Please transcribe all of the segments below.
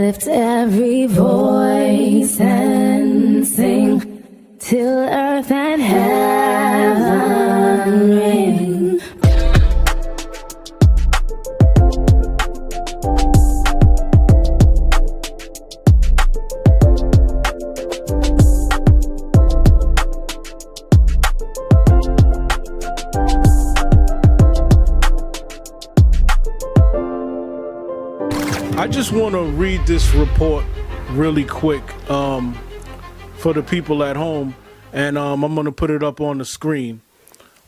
lift every voice and sing till earth and heaven ring. I just want to read this report really quick for the people at home, and I'm going to put it up on the screen.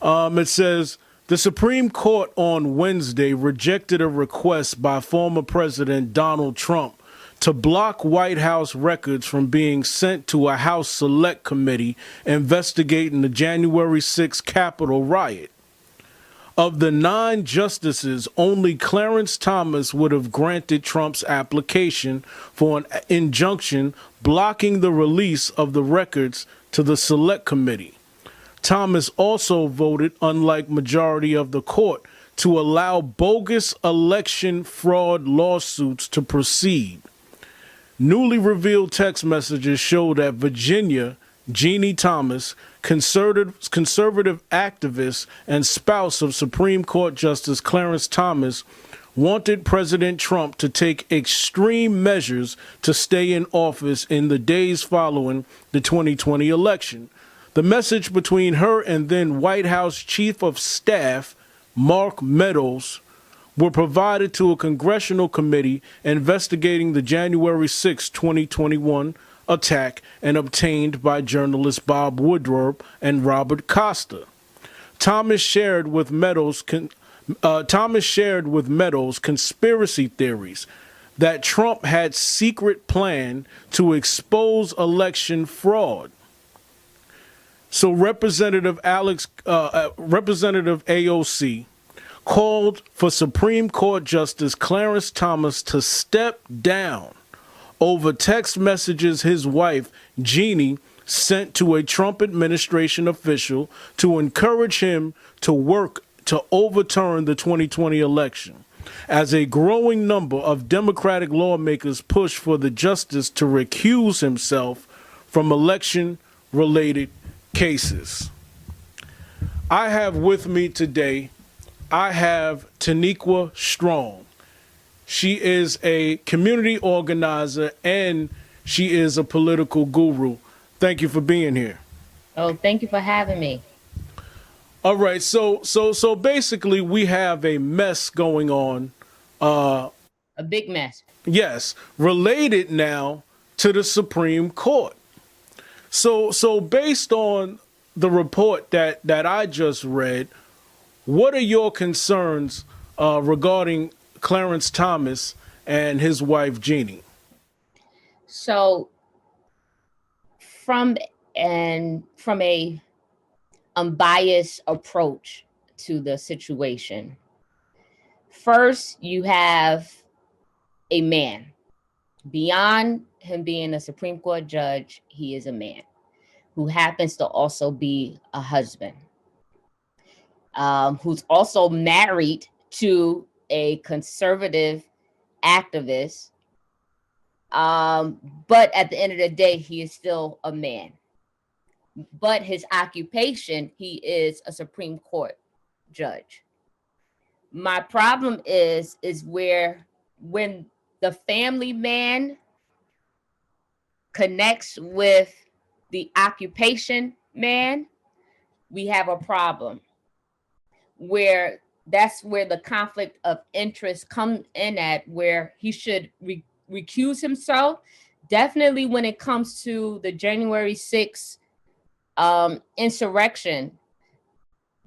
It says, the Supreme Court on Wednesday rejected a request by former President Donald Trump to block White House records from being sent to a House Select Committee investigating the January 6th Capitol riot. Of the 9 justices, only Clarence Thomas would have granted Trump's application for an injunction blocking the release of the records to the Select Committee. Thomas also voted, unlike majority of the court, to allow bogus election fraud lawsuits to proceed. Newly revealed text messages show that Virginia Ginni Thomas, conservative activist and spouse of Supreme Court Justice Clarence Thomas, wanted President Trump to take extreme measures to stay in office in the days following the 2020 election. The message between her and then White House Chief of Staff Mark Meadows were provided to a congressional committee investigating the January 6, 2021 attack and obtained by journalists Bob Woodward and Robert Costa. Thomas shared with Meadows conspiracy theories that Trump had secret plan to expose election fraud. So Representative AOC called for Supreme Court Justice Clarence Thomas to step down over text messages his wife, Ginni, sent to a Trump administration official to encourage him to work to overturn the 2020 election. As a growing number of Democratic lawmakers push for the justice to recuse himself from election-related cases. I have with me today, Taniqua Strong. She is a community organizer and she is a political guru. Thank you for being here. Oh, thank you for having me. All right, so basically we have a mess going on. A big mess. Yes, related now to the Supreme Court. So based on the report that I just read, what are your concerns regarding Clarence Thomas and his wife Ginni? So from a unbiased approach to the situation, first you have a man. Beyond him being a Supreme Court judge, he is a man who happens to also be a husband, who's also married to a conservative activist, but at the end of the day, he is still a man. But his occupation, he is a Supreme Court judge. My problem is where when the family man connects with the occupation man, we have a problem where that's where the conflict of interest comes in at, where he should recuse himself. Definitely when it comes to the January 6th insurrection,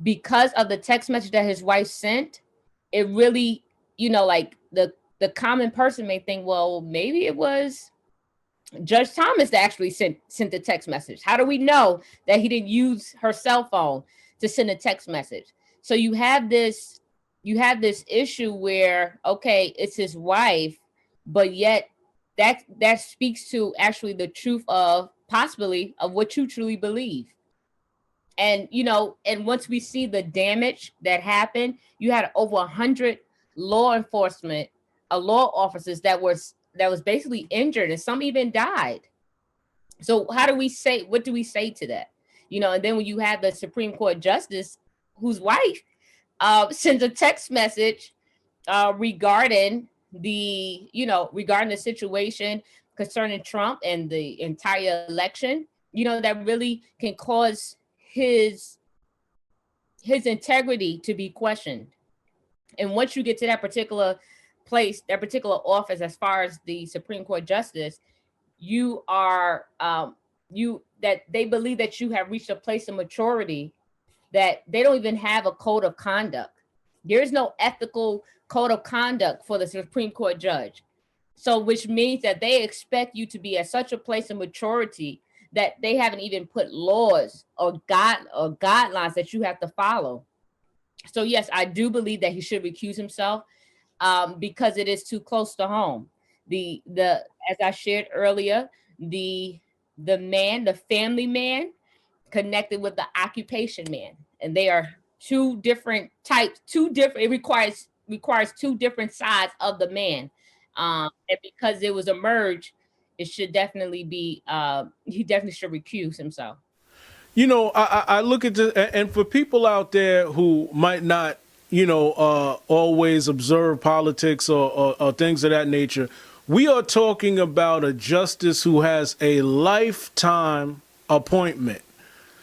because of the text message that his wife sent, it really, like the common person may think, well, maybe it was Judge Thomas that actually sent the text message. How do we know that he didn't use her cell phone to send a text message? So you have this issue where, okay, it's his wife, but yet that speaks to actually the truth of possibly of what you truly believe. And, and once we see the damage that happened, you had over 100 law officers that were that was basically injured, and some even died. So what do we say to that? And then when you have the Supreme Court justice whose wife sends a text message regarding the situation concerning Trump and the entire election, that really can cause his integrity to be questioned. And once you get to that particular place, that particular office, as far as the Supreme Court justice, you are that they believe that you have reached a place of maturity that they don't even have a code of conduct. There is no ethical code of conduct for the Supreme Court judge. So which means that they expect you to be at such a place of maturity that they haven't even put laws or guidelines that you have to follow. So yes, I do believe that he should recuse himself because it is too close to home. As I shared earlier, the family man connected with the occupation man, and they are two different types. It requires two different sides of the man, and because it was a merge, it should definitely be. He definitely should recuse himself. I look at this, and for people out there who might not, always observe politics or things of that nature, we are talking about a justice who has a lifetime appointment.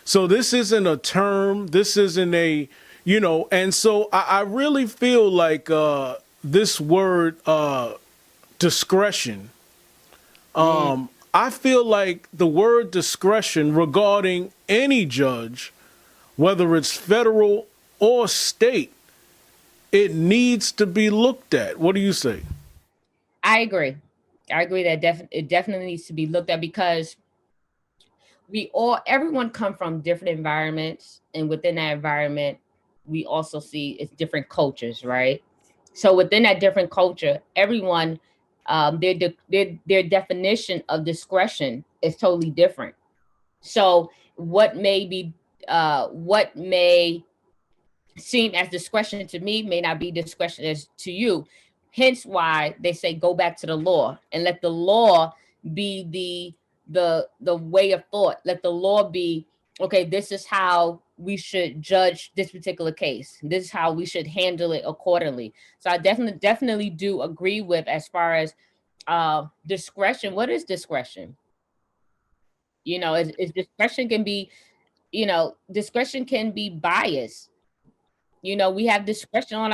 So this isn't a term. This isn't and so I really feel like this word discretion. I feel like the word discretion regarding any judge, whether it's federal or state, it needs to be looked at. What do you say? I agree that it definitely needs to be looked at, because everyone come from different environments, and within that environment, we also see it's different cultures, right? So within that different culture, everyone, their definition of discretion is totally different. So what may seem as discretion to me may not be discretion as to you. Hence why they say go back to the law and let the law be the way of thought. Let the law be, okay, this is how we should judge this particular case. This is how we should handle it accordingly. So I definitely do agree with, as far as discretion. What is discretion? Is discretion can be, discretion can be biased. We have discretion on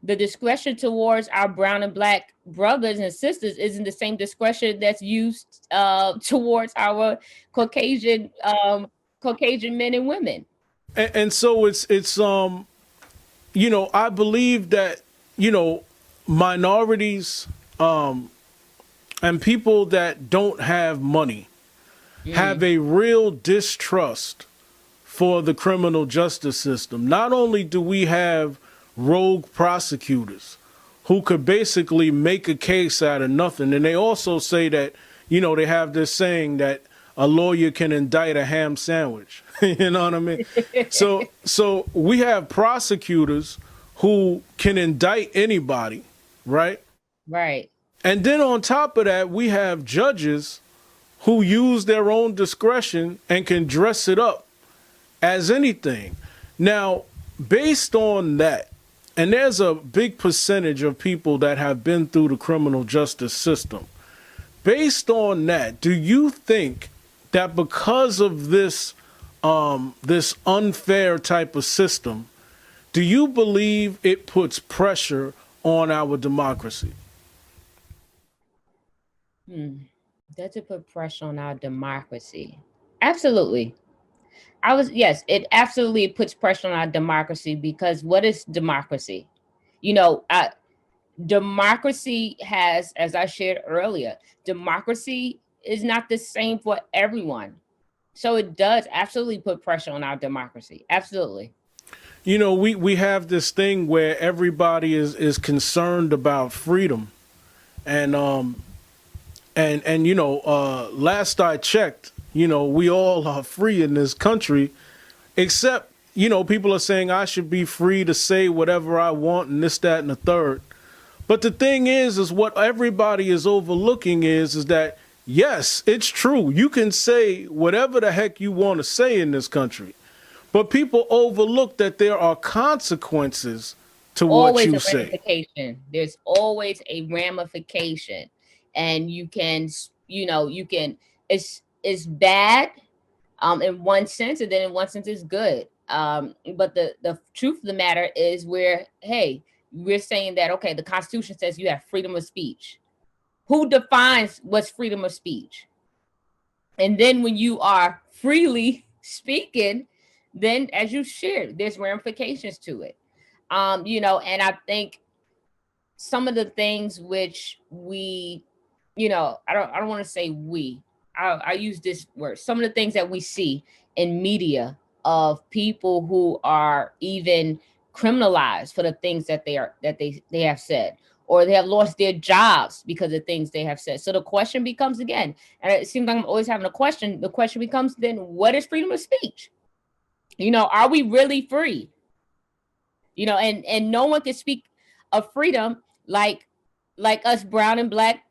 the discretion towards our brown and black brothers and sisters isn't the same discretion that's used towards our Caucasian men and women. And so it's I believe that, minorities and people that don't have money have a real distrust for the criminal justice system. Not only do we have rogue prosecutors who could basically make a case out of nothing, and they also say that, they have this saying that a lawyer can indict a ham sandwich. You know what I mean? So we have prosecutors who can indict anybody, right? Right. And then on top of that, we have judges who use their own discretion and can dress it up as anything. Now, based on that, and there's a big percentage of people that have been through the criminal justice system. Based on that, do you think that because of this unfair type of system, do you believe it puts pressure on our democracy? Does it put pressure on our democracy? Absolutely. Yes, it absolutely puts pressure on our democracy, because what is democracy? Democracy has, as I shared earlier, democracy is not the same for everyone. So it does absolutely put pressure on our democracy. Absolutely. We have this thing where everybody is concerned about freedom. And last I checked, we all are free in this country, except, people are saying I should be free to say whatever I want and this, that, and the third. But the thing is what everybody is overlooking is that, yes, it's true. You can say whatever the heck you want to say in this country, but people overlook that there are consequences to what you say. Ramification. There's always a ramification, and you can, it's bad, in one sense, and then in one sense it's good. But the truth of the matter is, we're saying that, okay, the Constitution says you have freedom of speech. Who defines what's freedom of speech? And then when you are freely speaking, then as you shared, there's ramifications to it. And I think some of the things which we, I don't want to say we, I use this word, some of the things that we see in media of people who are even criminalized for the things that they have said, or they have lost their jobs because of things they have said. So the question becomes again, and it seems like I'm always having a question. The question becomes then, what is freedom of speech? Are we really free? And no one can speak of freedom like us brown and black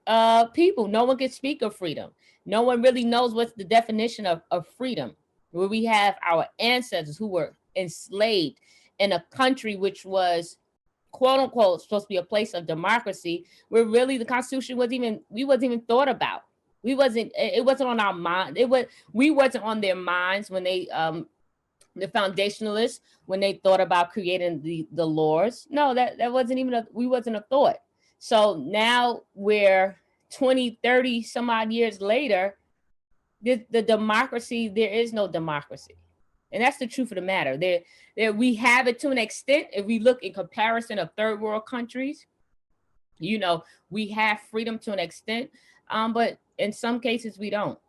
people. No one can speak of freedom. No one really knows what's the definition of freedom, where we have our ancestors who were enslaved in a country which was, quote unquote, supposed to be a place of democracy, where really the Constitution wasn't even thought about. It wasn't on our mind. We wasn't on their minds when they the foundationalists, when they thought about creating the laws. No, that wasn't even we wasn't a thought. So now we're 20, 30 some odd years later, the democracy, there is no democracy. And that's the truth of the matter. There we have it to an extent. If we look in comparison of third world countries, we have freedom to an extent, but in some cases we don't.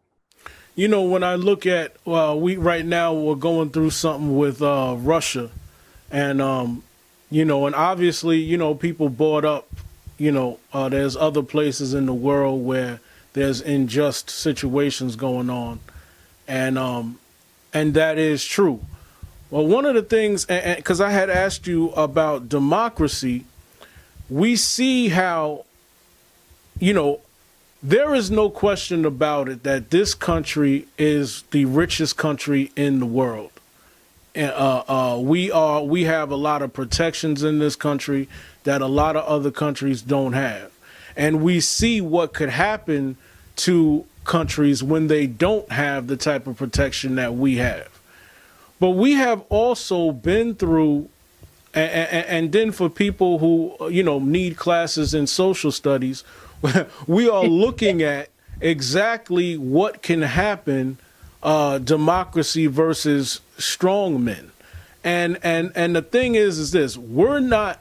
When I look at, right now we're going through something with Russia, and and obviously, people brought up, there's other places in the world where there's unjust situations going on, and that is true. Well, one of the things, because I had asked you about democracy, we see how, there is no question about it that this country is the richest country in the world. We have a lot of protections in this country that a lot of other countries don't have. And we see what could happen to countries when they don't have the type of protection that we have. But we have also been through, and then for people who, need classes in social studies, we are looking at exactly what can happen, democracy versus strong men. And the thing is this, we're not,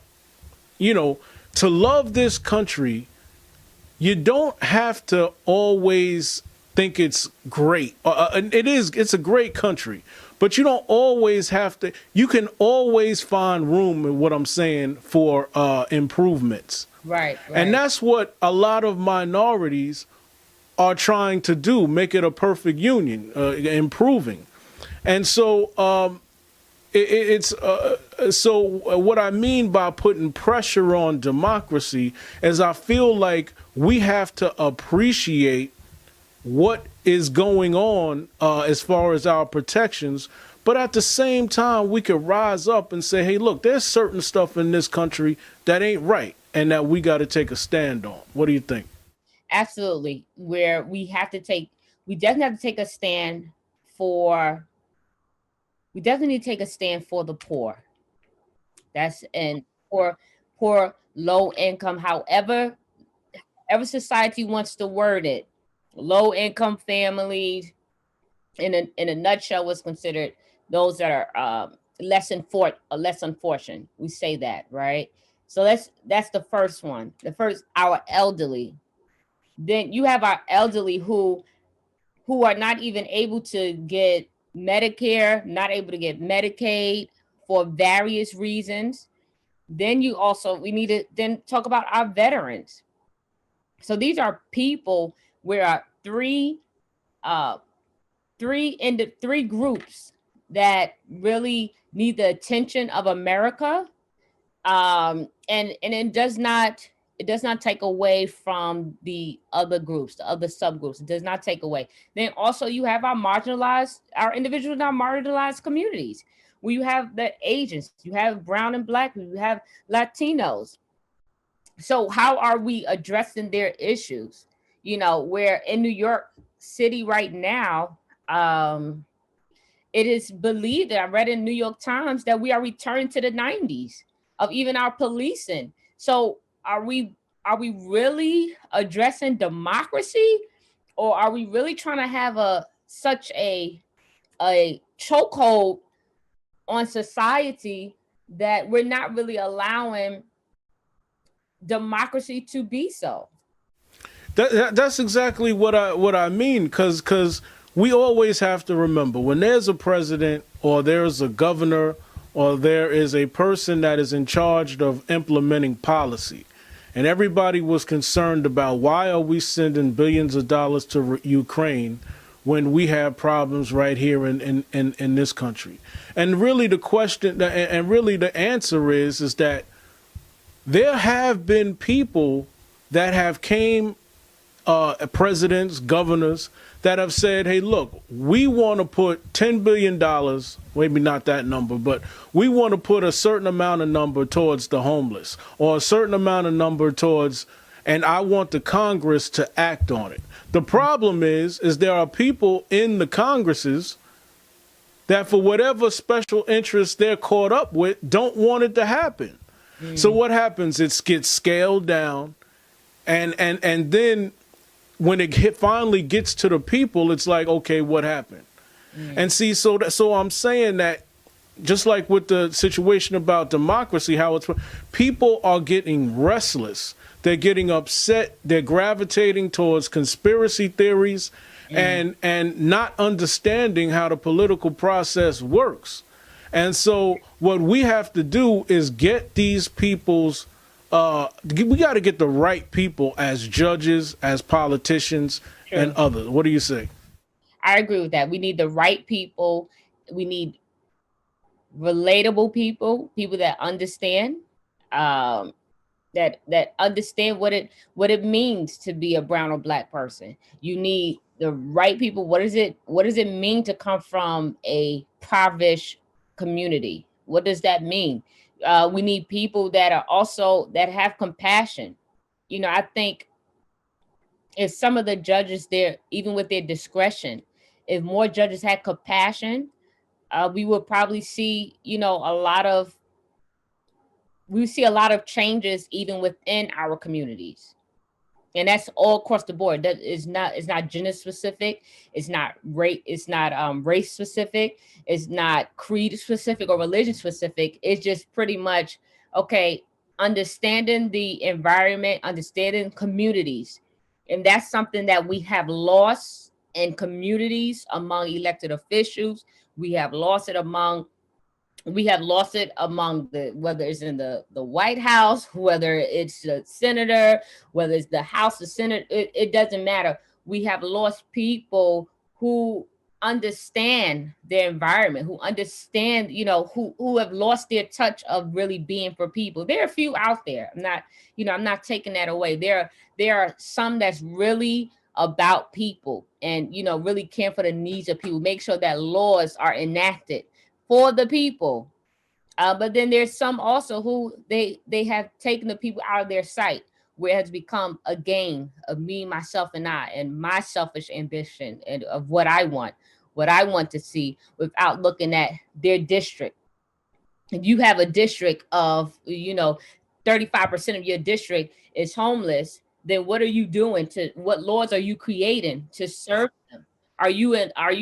to love this country, you don't have to always think it's great. It's a great country, but you don't always have to, you can always find room in what I'm saying for improvements. Right. And that's what a lot of minorities are trying to do, make it a perfect union, improving. And so so what I mean by putting pressure on democracy is I feel like we have to appreciate what is going on as far as our protections. But at the same time, we could rise up and say, hey, look, there's certain stuff in this country that ain't right and that we got to take a stand on. What do you think? Absolutely. Where we definitely have to take a stand for, we definitely need to take a stand for the poor. And poor, low income, however society wants to word it. Low income families, in a nutshell, was considered those that are less unfortunate. We say that, right? So that's the first one. Our elderly. Then you have our elderly who are not even able to get Medicare, not able to get Medicaid for various reasons. Then we need to then talk about our veterans. So these are people where are three groups that really need the attention of America. And it does not, it does not take away from the other groups, the other subgroups. It does not take away. Then also you have our individuals in our marginalized communities. Where you have the Asians, you have brown and black, you have Latinos. So how are we addressing their issues? Where in New York City right now, it is believed that I read in New York Times that we are returning to the 90s of even our policing. So are we really addressing democracy, or are we really trying to have such a chokehold on society that we're not really allowing democracy to be so? That's exactly what I mean, because we always have to remember, when there's a president or there's a governor or there is a person that is in charge of implementing policy, and everybody was concerned about why are we sending billions of dollars to Ukraine when we have problems right here in this country. And really the question, and really the answer is that there have been people that have came, presidents, governors, that have said, hey, look, we want to put $10 billion, maybe not that number, but we want to put a certain amount of number towards the homeless, or a certain amount of number towards, and I want the Congress to act on it. The problem is there are people in the Congresses that, for whatever special interest they're caught up with, don't want it to happen. So what happens? It gets scaled down, and then when it finally gets to the people, it's like, okay, what happened? And see, so I'm saying that, just like with the situation about democracy, how it's, people are getting restless. They're getting upset. They're gravitating towards conspiracy theories and not understanding how the political process works. And so what we have to do is get these people's, we got to get the right people as judges, as politicians, and others. What do you say? I agree with that. We need the right people. We need relatable people that understand, that understand what it means to be a brown or black person. You need the right people. What does it mean to come from a impoverished community? What does that mean? We need people that have compassion. I think if some of the judges there, even with their discretion, if more judges had compassion, we would probably see, a lot of changes even within our communities. And that's all across the board. That is not, it's not gender specific. It's not race specific. It's not creed specific or religion specific. It's just pretty much, okay, understanding the environment, understanding communities. And that's something that we have lost in communities among elected officials. We have lost it among the, whether it's in the White House, whether it's the senator, whether it's the House of Senate, it doesn't matter. We have lost people who understand their environment, who understand, who have lost their touch of really being for people. There are a few out there. I'm not taking that away. There are some that's really about people and, really care for the needs of people, make sure that laws are enacted for the people. But then there's some also who they have taken the people out of their sight, where it has become a game of me, myself, and I, and my selfish ambition and of what I want to see, without looking at their district. If you have a district of, 35% of your district is homeless, then what are you doing what laws are you creating to serve them? Are you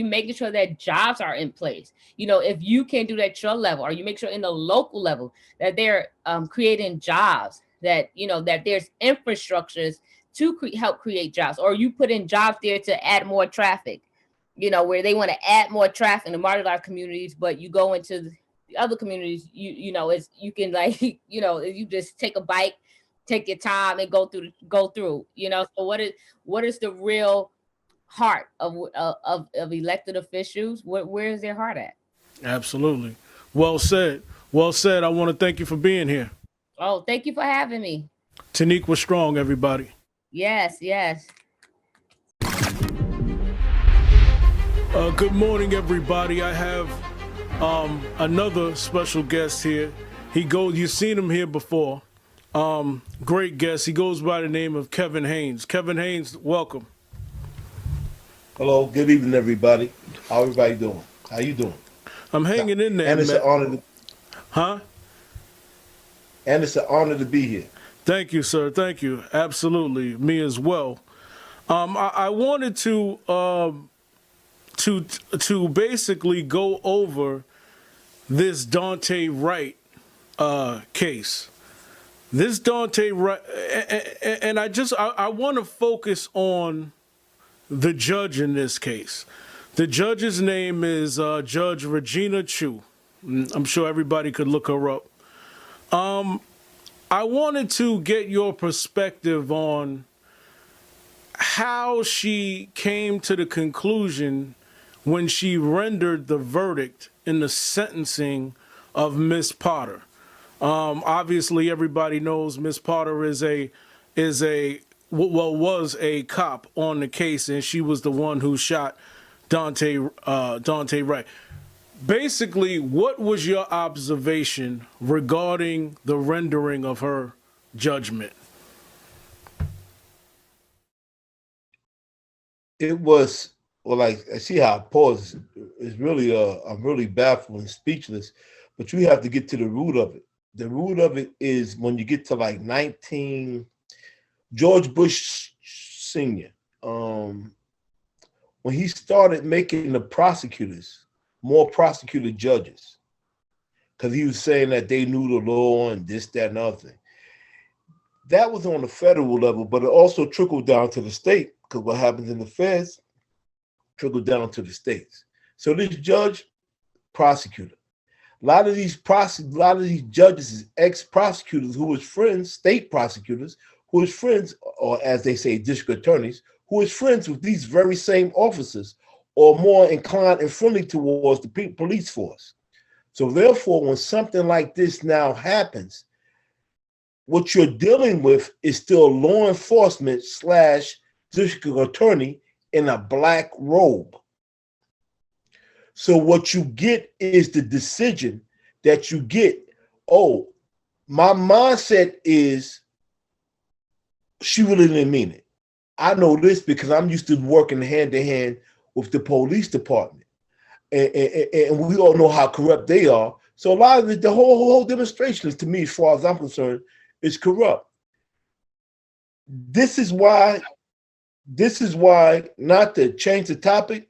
making sure that jobs are in place? If you can't do that at your level, are you make sure in the local level that they're creating jobs, that, that there's infrastructures to help create jobs, or you put in jobs there to add more traffic, where they want to add more traffic in the marginalized communities, but you go into the other communities, it's, you can you just take a bike, take your time and go through. So what is the real heart of elected officials? Where is their heart at? Absolutely. Well said. I want to thank you for being here. Oh, thank you for having me. Tanique was strong, everybody. Yes, yes. Good morning, everybody. I have another special guest here. You've seen him here before. Great guest. He goes by the name of Kevin Haynes. Kevin Haynes, welcome. Hello, good evening, everybody. How everybody doing? How you doing? I'm hanging in there, and it's man. an honor. Huh? And it's an honor to be here. Thank you, sir. Thank you. Absolutely. Me as well. I wanted to basically go over this Daunte Wright case. This Daunte Wright, and I want to focus on the judge in this case. The judge's name is Judge Regina Chu. I'm sure everybody could look her up. I wanted to get your perspective on how she came to the conclusion when she rendered the verdict in the sentencing of Miss Potter. Obviously, everybody knows Miss Potter was a cop on the case, and she was the one who shot Daunte Wright. Basically, what was your observation regarding the rendering of her judgment? It was I see how I pause. It's really I'm really baffled and speechless. But you have to get to the root of it. The root of it is when you get to like George Bush Sr. When he started making the prosecutors more prosecutor judges, because he was saying that they knew the law and this, that, and other thing. That was on the federal level, but it also trickled down to the state, because what happens in the feds trickled down to the states. So this judge, prosecutor. A lot of these judges is ex-prosecutors who was friends, state prosecutors, who was friends, or as they say, district attorneys, who was friends with these very same officers, or more inclined and friendly towards the police force. So therefore, when something like this now happens, what you're dealing with is still law enforcement / district attorney in a black robe. So what you get is the decision that you get. Oh, my mindset is she really didn't mean it. I know this because I'm used to working hand to hand with the police department. And we all know how corrupt they are. So a lot of the whole demonstration is, to me, as far as I'm concerned, is corrupt. This is why, not to change the topic,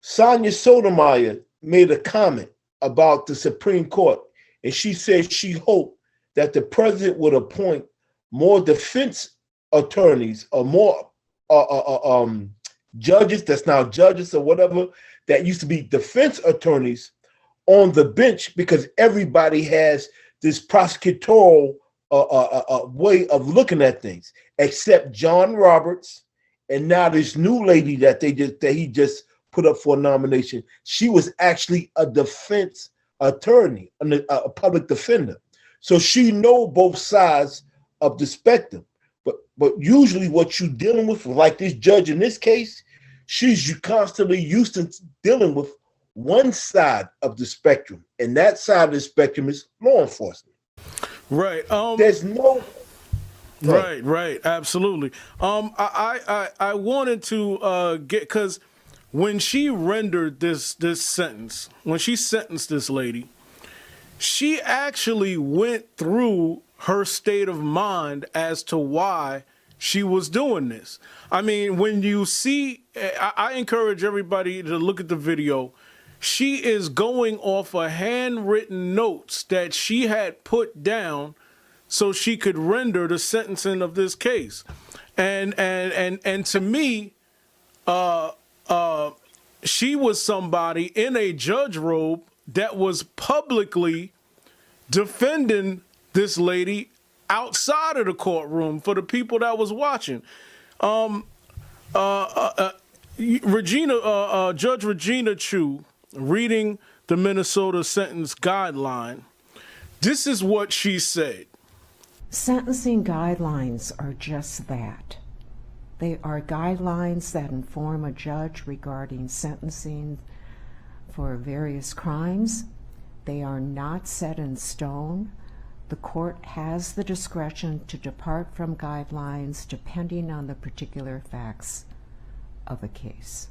Sonia Sotomayor made a comment about the Supreme Court, and she said she hoped that the president would appoint more defense attorneys or more judges that's now judges or whatever that used to be defense attorneys on the bench, because everybody has this prosecutorial way of looking at things, except John Roberts, and now this new lady that he just put up for a nomination. She was actually a defense attorney, a public defender, so she know both sides of the spectrum. But usually, what you're dealing with, like this judge in this case, she's constantly used to dealing with one side of the spectrum, and that side of the spectrum is law enforcement. Right. There's no. Right. Absolutely. I wanted to get, because when she rendered this sentence, when she sentenced this lady, she actually went through her state of mind as to why she was doing this. I mean, when you see, I encourage everybody to look at the video. She is going off of handwritten notes that she had put down so she could render the sentencing of this case. And to me, she was somebody in a judge robe that was publicly defending this lady outside of the courtroom for the people that was watching. Judge Regina Chu, reading the Minnesota sentence guideline, this is what she said. Sentencing guidelines are just that. They are guidelines that inform a judge regarding sentencing for various crimes. They are not set in stone. The court has the discretion to depart from guidelines depending on the particular facts of a case.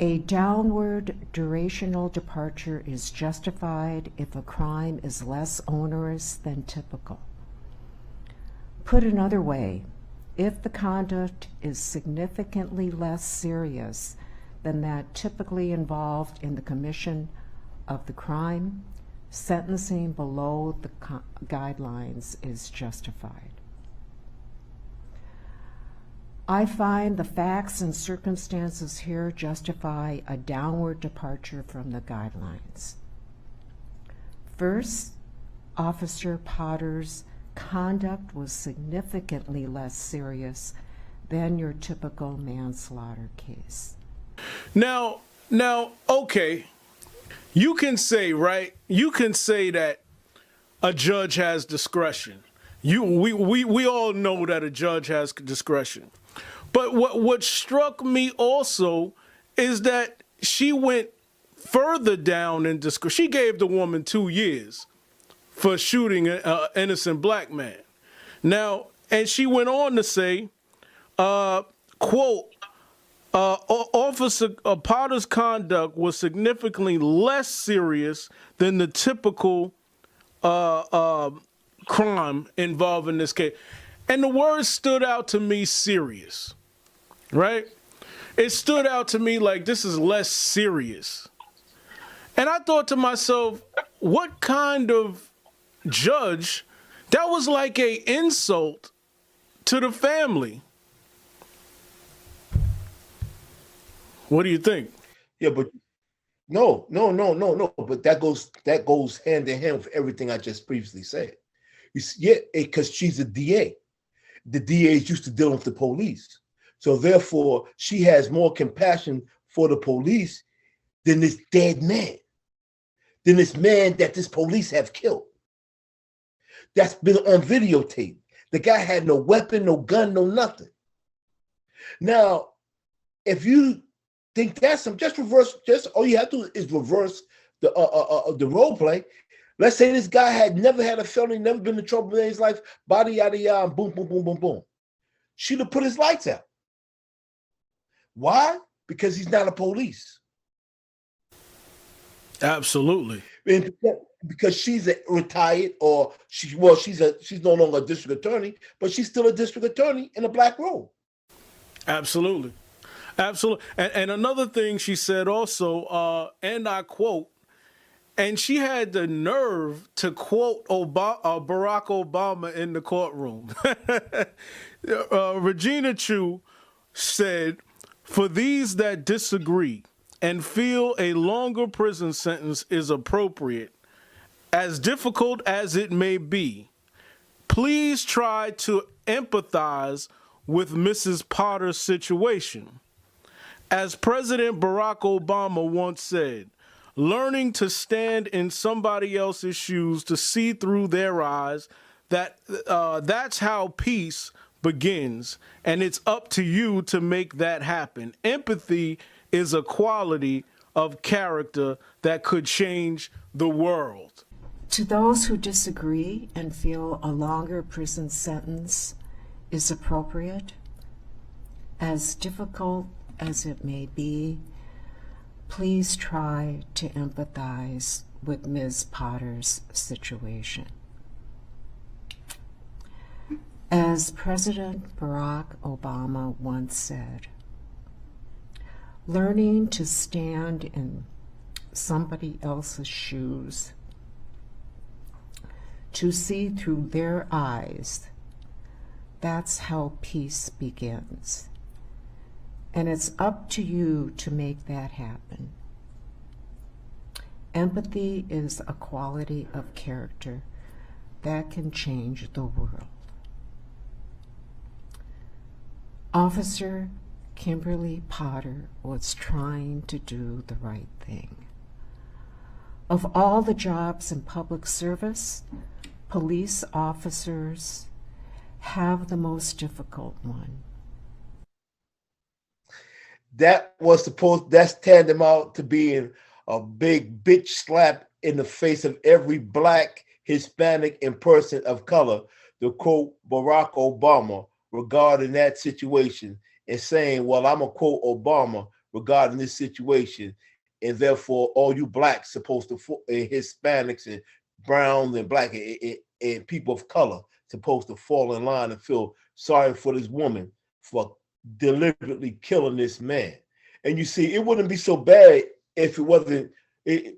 A downward durational departure is justified if a crime is less onerous than typical. Put another way, if the conduct is significantly less serious than that typically involved in the commission of the crime, sentencing below the guidelines is justified. I find the facts and circumstances here justify a downward departure from the guidelines. First, Officer Potter's conduct was significantly less serious than your typical manslaughter case. Now, okay, you can say, right? You can say that a judge has discretion. We all know that a judge has discretion. But what struck me also is that she went further down in discretion. She gave the woman 2 years for shooting an innocent black man. Now, and she went on to say, quote, Officer Potter's conduct was significantly less serious than the typical crime involved in this case. And the word stood out to me, serious, right? It stood out to me like this is less serious. And I thought to myself, what kind of judge, that was like a insult to the family. What do you think? Yeah, but no. But that goes hand in hand with everything I just previously said. You see, yeah, because she's a DA. The DA is used to dealing with the police. So therefore, she has more compassion for the police than this dead man, than this man that this police have killed. That's been on videotape. The guy had no weapon, no gun, no nothing. Now, if you think that's some, just all you have to do is reverse the role play. Let's say this guy had never had a felony, never been in trouble in his life, body, yada, yada, and boom, boom, boom, boom, boom. She'd have put his lights out. Why? Because he's not a police. Absolutely. And because she's a retired, or she's no longer a district attorney, but she's still a district attorney in a black role. Absolutely. Absolutely. And another thing she said also, and I quote, and she had the nerve to quote Barack Obama in the courtroom. Regina Chu said, "For these that disagree and feel a longer prison sentence is appropriate, as difficult as it may be, please try to empathize with Mrs. Potter's situation. As President Barack Obama once said, learning to stand in somebody else's shoes to see through their eyes, that's how peace begins, and it's up to you to make that happen. Empathy is a quality of character that could change the world." To those who disagree and feel a longer prison sentence is appropriate, as difficult as it may be, please try to empathize with Ms. Potter's situation. As President Barack Obama once said, learning to stand in somebody else's shoes, to see through their eyes, that's how peace begins. And it's up to you to make that happen. Empathy is a quality of character that can change the world. Officer Kimberly Potter was trying to do the right thing. Of all the jobs in public service, police officers have the most difficult one. That's tantamount to being a big bitch slap in the face of every black, Hispanic, and person of color, to quote Barack Obama regarding that situation, and saying, well, I'm a quote Obama regarding this situation, and therefore all you blacks supposed to, and Hispanics and browns and black and people of color supposed to fall in line and feel sorry for this woman for deliberately killing this man. And you see, it wouldn't be so bad if it wasn't.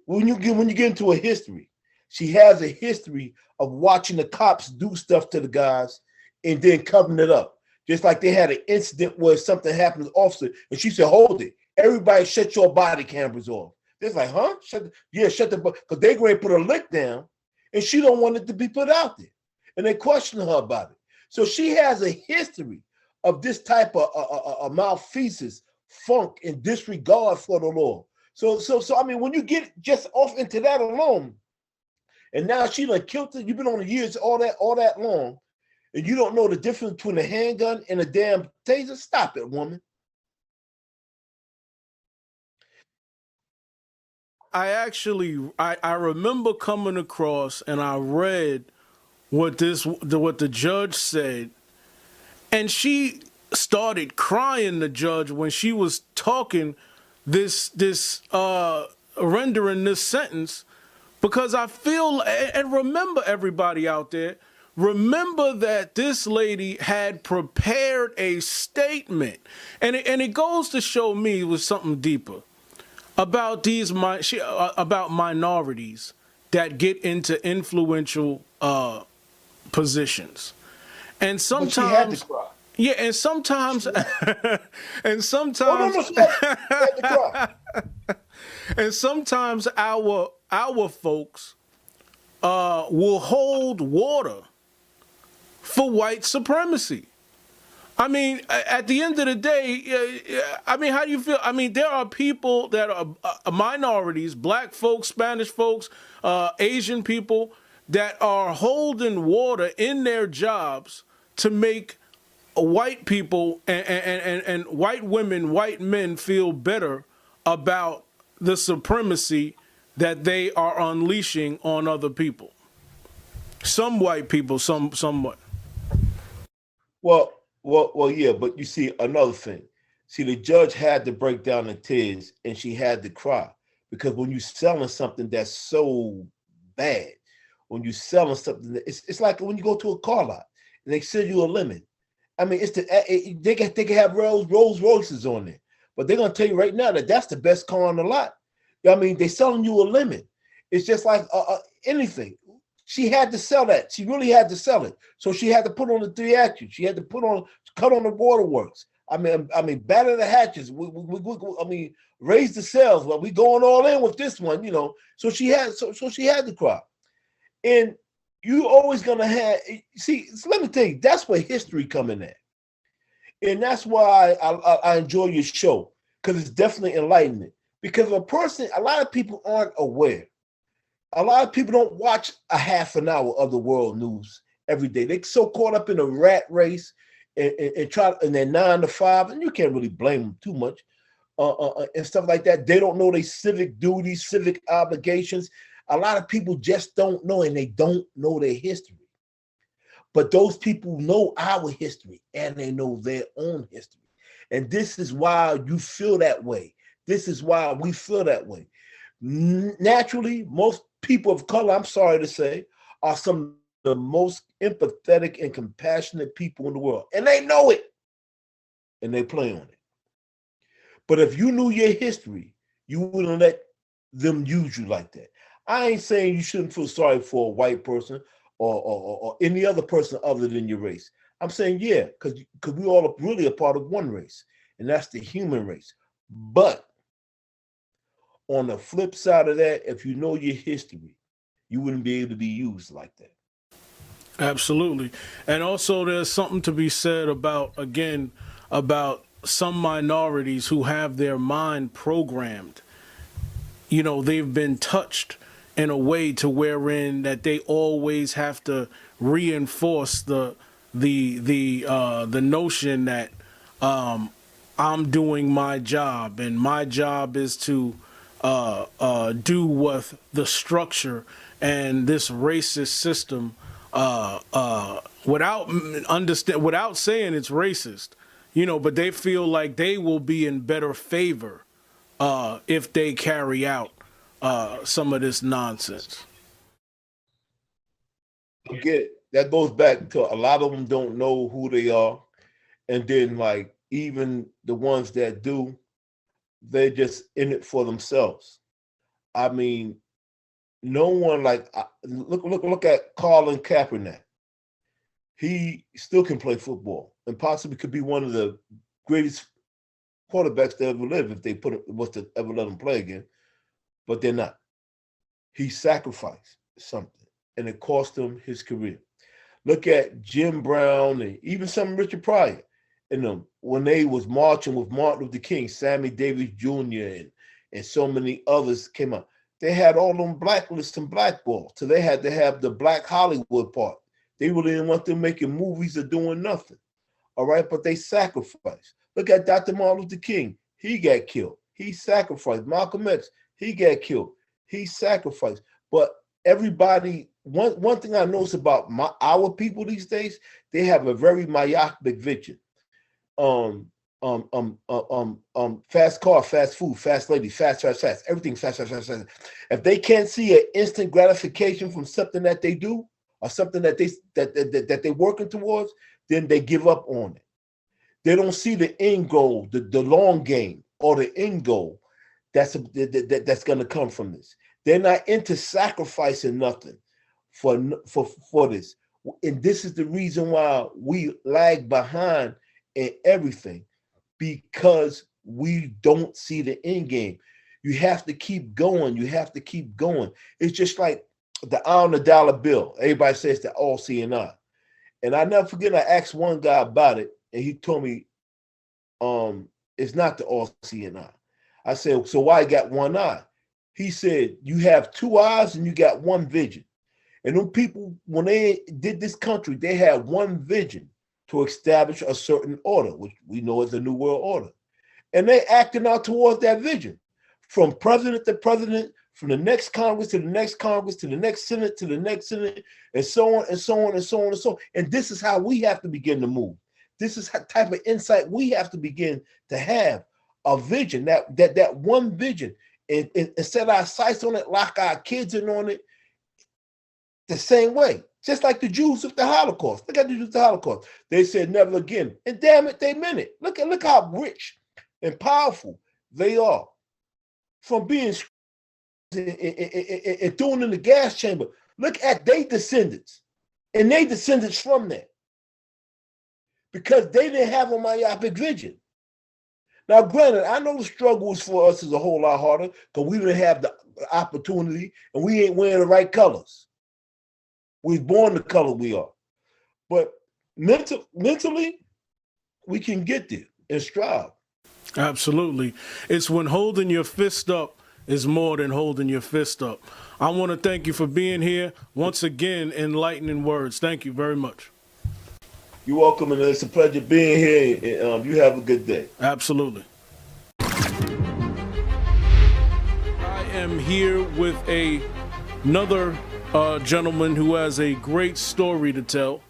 When you get into a history, she has a history of watching the cops do stuff to the guys and then covering it up. Just like they had an incident where something happened to the officer, and she said, "Hold it, everybody, shut your body cameras off." They're like, "Huh? Shut the because they going to put a lick down, and she don't want it to be put out there." And they question her about it. So she has a history of this type of malfeasance, funk, and disregard for the law. So I mean, when you get just off into that alone, and now she done killed it, you've been on the years all that long, and you don't know the difference between a handgun and a damn taser. Stop it, woman. I remember coming across and I read what the judge said, and she started crying, the judge, when she was talking rendering this sentence, because I feel, and remember, everybody out there, remember that this lady had prepared a statement, and it goes to show me it was something deeper about about minorities that get into influential positions, and sometimes she had to cry. Yeah, and sometimes, and sometimes, she had to cry. And sometimes our folks will hold water for white supremacy. I mean, at the end of the day, I mean, how do you feel? I mean, there are people that are minorities, black folks, Spanish folks, Asian people, that are holding water in their jobs to make white people and white women, white men feel better about the supremacy that they are unleashing on other people. Some white people, somewhat. Well, yeah, but you see another thing. See, the judge had to break down the tears, and she had to cry, because when you're selling something that's so bad, when you're selling something, it's like when you go to a car lot and they sell you a lemon. I mean, they can have Rolls Royces on there, but they're gonna tell you right now that that's the best car on the lot. I mean, they're selling you a lemon. It's just like anything. She had to sell that. She really had to sell it. So she had to put on the 3 actions. She had to cut on the waterworks. I mean, batter the hatches. I mean, raise the sails. Well, we going all in with this one, you know. So she had to cry. And you always gonna have, see, so let me tell you, that's where history coming at. And that's why I enjoy your show, because it's definitely enlightenment. Because a lot of people aren't aware. A lot of people don't watch a half an hour of the world news every day. They're so caught up in a rat race and try in their 9 to 5, and you can't really blame them too much, and stuff like that. They don't know their civic duties, civic obligations. A lot of people just don't know, and they don't know their history. But those people know our history, and they know their own history. And this is why you feel that way. This is why we feel that way. Naturally, most people of color, I'm sorry to say, are some of the most empathetic and compassionate people in the world. And they know it. And they play on it. But if you knew your history, you wouldn't let them use you like that. I ain't saying you shouldn't feel sorry for a white person or any other person other than your race. I'm saying, yeah, because we all are really a part of one race, and that's the human race. But on the flip side of that, if you know your history, you wouldn't be able to be used like that. Absolutely. And also there's something to be said about some minorities who have their mind programmed. You know, they've been touched. in a way to wherein that they always have to reinforce the notion that I'm doing my job, and my job is to do what the structure and this racist system without saying it's racist, but they feel like they will be in better favor if they carry out some of this nonsense. Again, that goes back to a lot of them don't know who they are, and then like even the ones that do, they're just in it for themselves. I mean, no one look at Colin Kaepernick. He still can play football and possibly could be one of the greatest quarterbacks that ever lived if they was to ever let him play again, but they're not. He sacrificed something, and it cost him his career. Look at Jim Brown and even some Richard Pryor and them when they was marching with Martin Luther King, Sammy Davis Jr. and so many others came out. They had all them blacklists and blackballs, so they had to have the Black Hollywood part. They really didn't want them making movies or doing nothing. All right, but they sacrificed. Look at Dr. Martin Luther King. He got killed. He sacrificed. Malcolm X, he got killed. He sacrificed. But everybody, one thing I notice about our people these days, they have a very myopic vision. Fast car, fast food, fast lady, fast, everything fast. If they can't see an instant gratification from something that they do or something that they're working towards, then they give up on it. They don't see the end goal, the long game, or the end goal that's going to come from this. They're not into sacrificing nothing for this. And this is the reason why we lag behind in everything, because we don't see the end game. You have to keep going. You have to keep going. It's just like the $1 bill. Everybody says the all seeing eye. And I never forget, I asked one guy about it, and he told me it's not the all seeing eye. I said, so why you got one eye? He said, you have two eyes and you got one vision. And them people, when they did this country, they had one vision to establish a certain order, which we know is the New World Order. And they acting out towards that vision. From president to president, from the next Congress to the next Congress, to the next Senate, to the next Senate, and so on, and so on, and so on, and so on. And this is how we have to begin to move. This is the type of insight we have to begin to have, a vision, that one vision, and set our sights on it, lock our kids in on it, the same way. Just like the Jews of the Holocaust. Look at the Jews of the Holocaust. They said never again. And damn it, they meant it. Look how rich and powerful they are. From being and thrown in the gas chamber. Look at their descendants. And they descendants from that. Because they didn't have a myopic vision. Now, granted, I know the struggles for us is a whole lot harder because we didn't have the opportunity and we ain't wearing the right colors. We was born the color we are. But mentally, we can get there and strive. Absolutely. It's when holding your fist up is more than holding your fist up. I want to thank you for being here. Once again, enlightening words. Thank you very much. You're welcome, and it's a pleasure being here. And, you have a good day. Absolutely. I am here with another gentleman who has a great story to tell.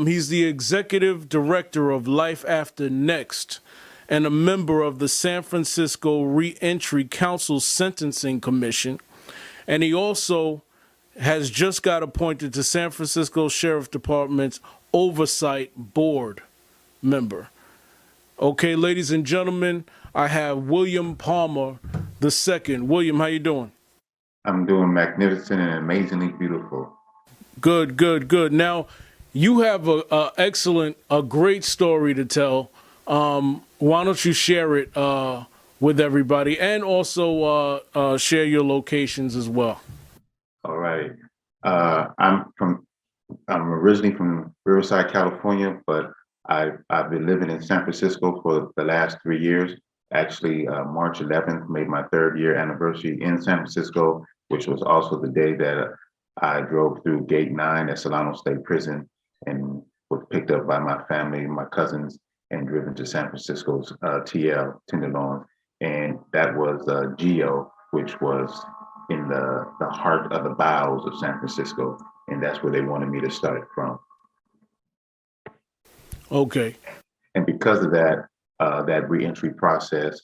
He's the executive director of Life After Next and a member of the San Francisco Re-enty Council Sentencing Commission. And he also has just got appointed to San Francisco Sheriff Department's Oversight Board member. Okay, ladies and gentlemen, I have William Palmer II. William, how you doing? I'm doing magnificent and amazingly beautiful. Good. Now, you have a great story to tell. Why don't you share it with everybody, and also share your locations as well? All right. I'm originally from Riverside, California, but I've been living in San Francisco for the last 3 years. Actually, March 11th made my 3rd year anniversary in San Francisco, which was also the day that I drove through Gate 9 at Solano State Prison and was picked up by my family, my cousins, and driven to San Francisco's TL, Tenderloin. And that was Geo, which was in the heart of the bowels of San Francisco. And that's where they wanted me to start from. Okay. And because of that, that reentry process,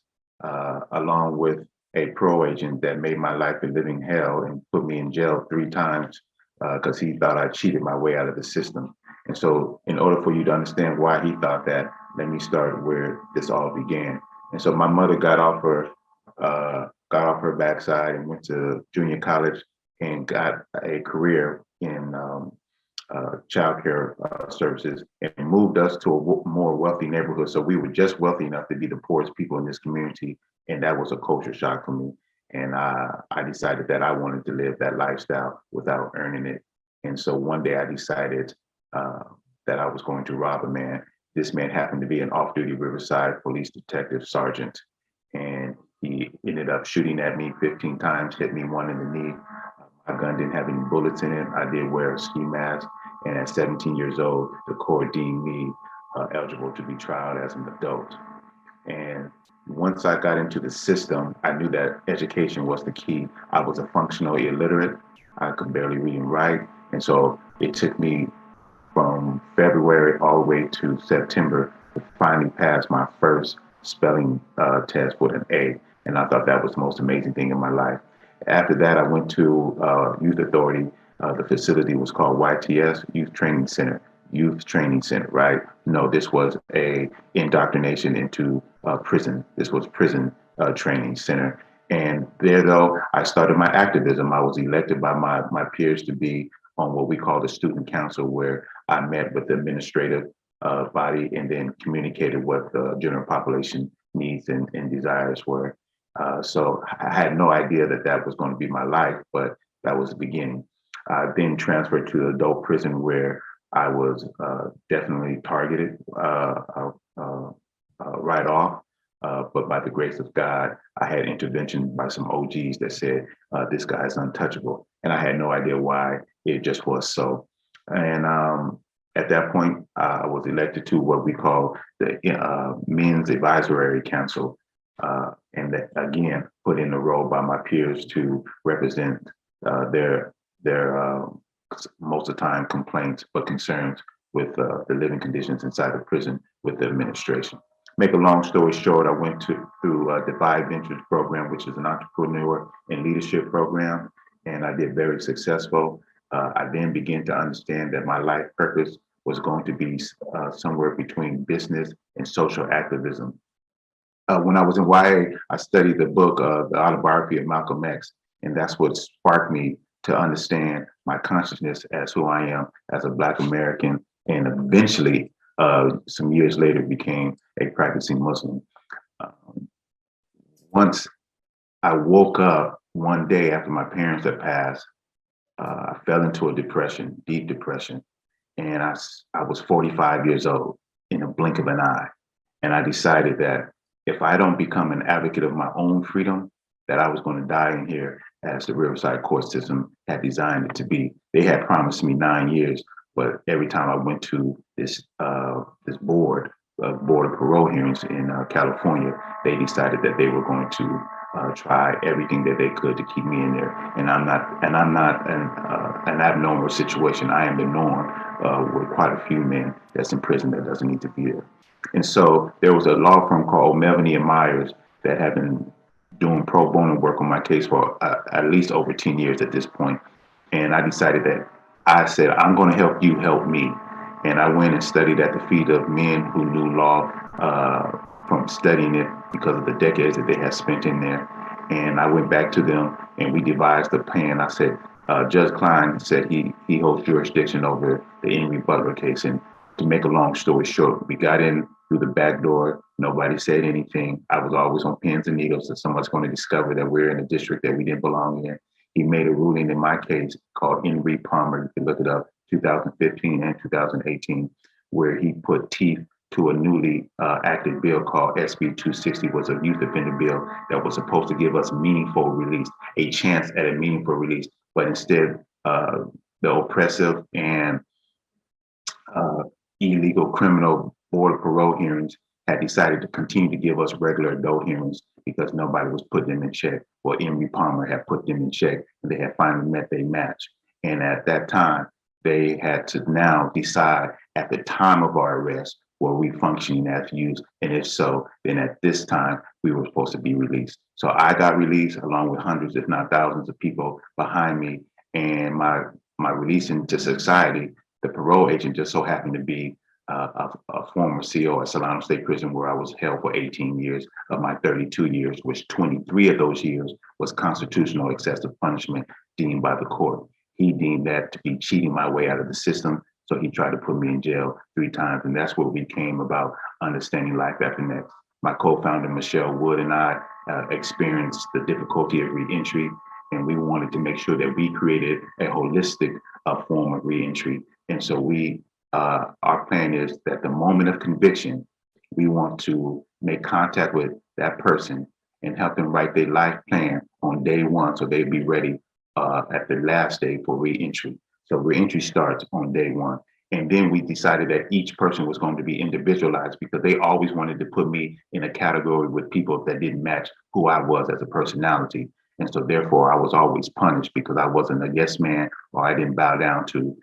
along with a pro agent that made my life a living hell and put me in jail 3 times because he thought I cheated my way out of the system. And so in order for you to understand why he thought that, let me start where this all began. And so my mother got off her backside and went to junior college and got a career in childcare services and moved us to a more wealthy neighborhood. So we were just wealthy enough to be the poorest people in this community. And that was a culture shock for me. And I decided that I wanted to live that lifestyle without earning it. And so one day I decided that I was going to rob a man. This man happened to be an off-duty Riverside police detective sergeant. And he ended up shooting at me 15 times, hit me 1 in the knee. My gun didn't have any bullets in it. I did wear a ski mask. And at 17 years old, the court deemed me eligible to be tried as an adult. And once I got into the system, I knew that education was the key. I was a functional illiterate. I could barely read and write. And so it took me from February all the way to September to finally pass my first spelling test with an A. And I thought that was the most amazing thing in my life. After that, I went to Youth Authority. The facility was called YTS, Youth Training Center, right? No, this was a indoctrination into prison. This was prison training center. And there, though, I started my activism. I was elected by my peers to be on what we call the student council, where I met with the administrative body and then communicated what the general population needs and desires were. So I had no idea that that was going to be my life, but that was the beginning. I then transferred to the adult prison where I was definitely targeted right off. But by the grace of God, I had intervention by some OGs that said, this guy is untouchable. And I had no idea why, it just was so. And at that point, I was elected to what we call the Men's Advisory Council. And that, again, put in a role by my peers to represent their most of the time complaints, but concerns with the living conditions inside the prison with the administration. Make a long story short, I went through the Vibe Ventures program, which is an entrepreneur and leadership program, and I did very successful. I then began to understand that my life purpose was going to be somewhere between business and social activism. When I was in YA, I studied the book, the autobiography of Malcolm X, and that's what sparked me to understand my consciousness as who I am as a Black American, and eventually, some years later, became a practicing Muslim. Once I woke up one day after my parents had passed, I fell into a depression, deep depression, and I was 45 years old in a blink of an eye. And I decided that if I don't become an advocate of my own freedom, that I was going to die in here as the Riverside court system had designed it to be. They had promised me 9 years, but every time I went to this board of parole hearings in California, they decided that they were going to try everything that they could to keep me in there. And I'm not an abnormal situation. I am the norm with quite a few men that's in prison that doesn't need to be there. And so there was a law firm called Melvin and Myers that had been doing pro bono work on my case for at least over 10 years at this point. And I decided that I said, I'm going to help you help me. And I went and studied at the feet of men who knew law from studying it because of the decades that they had spent in there. And I went back to them and we devised a plan. I said, Judge Klein said he holds jurisdiction over the Henry Butler case. And to make a long story short, we got in through the back door. Nobody said anything. I was always on pins and needles that someone's going to discover that we're in a district that we didn't belong in. He made a ruling in my case called Henry Palmer, you can look it up, 2015 and 2018, where he put teeth to a newly acted bill called SB 260, was a youth offender bill that was supposed to give us meaningful release, a chance at a meaningful release. But instead, the oppressive and illegal criminal board of parole hearings had decided to continue to give us regular adult hearings because nobody was putting them in check. Well, Emory Palmer had put them in check, and they had finally met their match. And at that time, they had to now decide at the time of our arrest, were we functioning as youth? And if so, then at this time, we were supposed to be released. So I got released along with hundreds, if not thousands of people behind me. And my release into society, the parole agent just so happened to be a former CO at Solano State Prison, where I was held for 18 years of my 32 years, which 23 of those years was constitutional excessive punishment deemed by the court. He deemed that to be cheating my way out of the system, so he tried to put me in jail 3 times, and that's where we came about understanding life after next. My co-founder, Michelle Wood, and I experienced the difficulty of reentry, and we wanted to make sure that we created a holistic form of reentry. And so our plan is that the moment of conviction, we want to make contact with that person and help them write their life plan on day one, so they'd be ready at the last day for reentry. So reentry starts on day one. And then we decided that each person was going to be individualized, because they always wanted to put me in a category with people that didn't match who I was as a personality. And so therefore I was always punished because I wasn't a yes man, or I didn't bow down to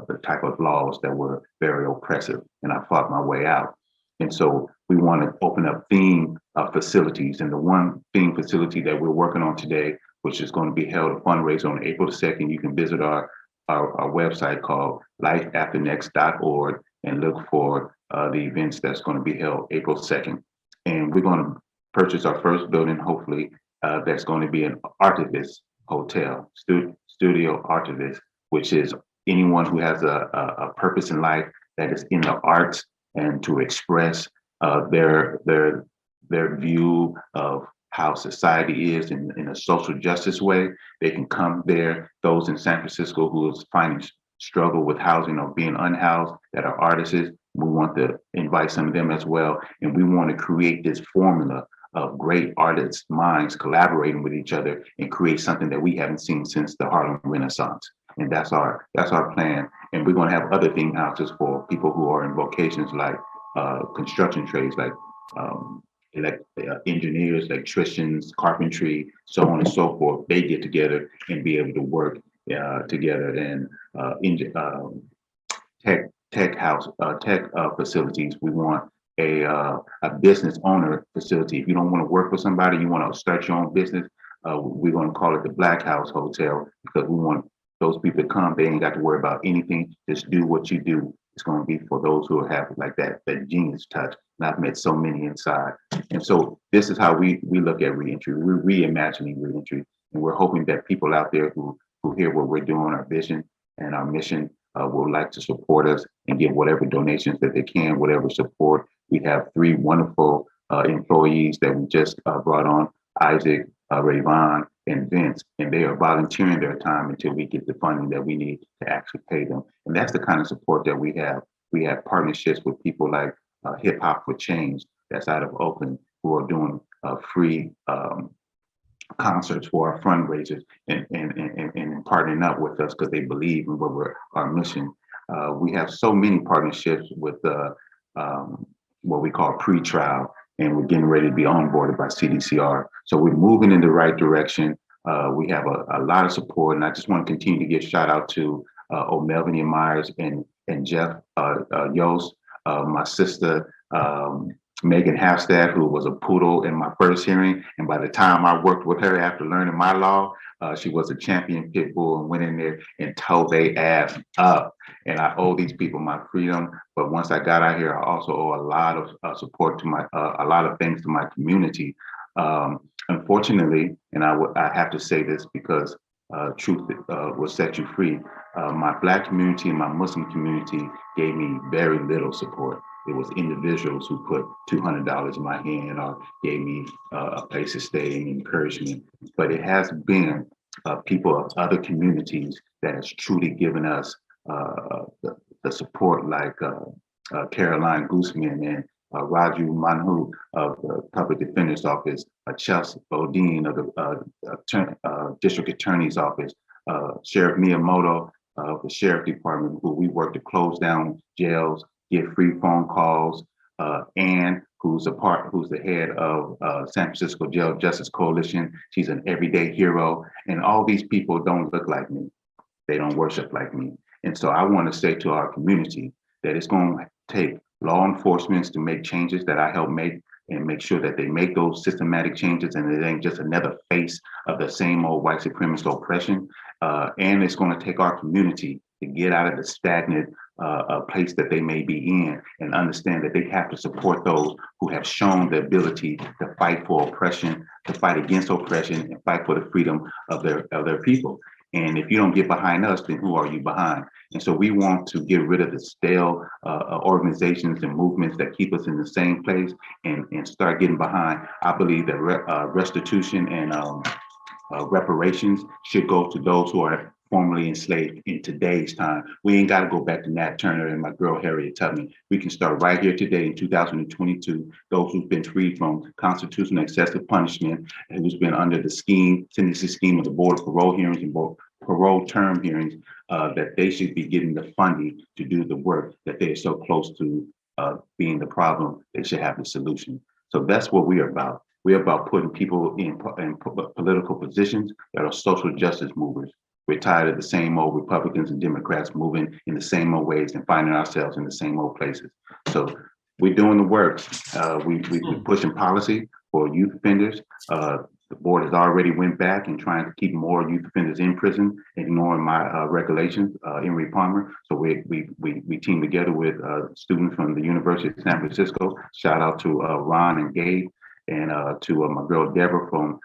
the type of laws that were very oppressive, and I fought my way out. And so we want to open up theme facilities. And the one theme facility that we're working on today, which is going to be held a fundraiser on April the 2nd, you can visit our website called lifeafternext.org and look for the events that's going to be held April 2nd. And we're going to purchase our first building, hopefully, that's going to be an artivist hotel, studio artivist, which is anyone who has a purpose in life that is in the arts and to express their view of how society is in a social justice way. They can come there. Those in San Francisco who is finding struggle with housing or being unhoused that are artists, we want to invite some of them as well. And we want to create this formula of great artists' minds collaborating with each other and create something that we haven't seen since the Harlem Renaissance. And that's our plan. And we're going to have other theme houses for people who are in vocations like construction trades, like engineers, electricians, carpentry, so on and so forth. They get together and be able to work together. And tech facilities. We want a business owner facility. If you don't want to work for somebody, you want to start your own business, we're going to call it the Black House Hotel, because we want those people to come. They ain't got to worry about anything. Just do what you do. It's going to be for those who have like that genius touch. And I've met so many inside. And so this is how we look at reentry. We're reimagining reentry. And we're hoping that people out there who hear what we're doing, our vision and our mission, would like to support us and give whatever donations that they can, whatever support. We have 3 wonderful employees that we just brought on, Isaac, Rayvon, and Vince, and they are volunteering their time until we get the funding that we need to actually pay them. And that's the kind of support that we have. We have partnerships with people like Hip Hop for Change, that's out of Oakland, who are doing free concerts for our fundraisers and partnering up with us because they believe in our mission. We have so many partnerships with what we call pre-trial, and we're getting ready to be onboarded by CDCR. So we're moving in the right direction. We have a lot of support, and I just want to continue to give shout out to O'Melvin Myers and Jeff Yost, my sister, Megan Halfstad, who was a poodle in my first hearing. And by the time I worked with her after learning my law, she was a champion pit bull and went in there and tore they ass up. And I owe these people my freedom. But once I got out here, I also owe a lot of support to a lot of things to my community. Unfortunately, and I have to say this because truth will set you free. My Black community and my Muslim community gave me very little support. It was individuals who put $200 in my hand or gave me a place to stay and encouragement. But it has been people of other communities that has truly given us the support, like Caroline Gooseman, and Raju Manhu of the Public Defender's Office, Chelsea Bodine of the District Attorney's Office, Sheriff Miyamoto of the Sheriff Department, who we work to close down jails, get free phone calls, Anne, who's the head of San Francisco Jail Justice Coalition. She's an everyday hero, and all these people don't look like me. They don't worship like me. And so I want to say to our community that it's going to take law enforcement to make changes that I help make, and make sure that they make those systematic changes, and it ain't just another face of the same old white supremacist oppression. And it's going to take our community to get out of the stagnant place that they may be in, and understand that they have to support those who have shown the ability to fight for oppression, to fight against oppression, and fight for the freedom of their people. And if you don't get behind us, then who are you behind? And so we want to get rid of the stale organizations and movements that keep us in the same place, and start getting behind. I believe that restitution and reparations should go to those who are formerly enslaved in today's time. We ain't got to go back to Nat Turner and my girl Harriet Tubman. We can start right here today in 2022. Those who've been freed from constitutional excessive punishment, and who's been under the sentencing scheme of the Board of Parole hearings and parole term hearings, that they should be getting the funding to do the work that they are so close to being the problem. They should have the solution. So that's what we are about. We're about putting people in political positions that are social justice movers. We're tired of the same old Republicans and Democrats moving in the same old ways and finding ourselves in the same old places. So we're doing the work. We're pushing policy for youth offenders. The board has already went back and trying to keep more youth offenders in prison, ignoring my regulations, Emory Palmer. So we team together with students from the University of San Francisco. Shout out to Ron and Gabe, and to my girl Deborah from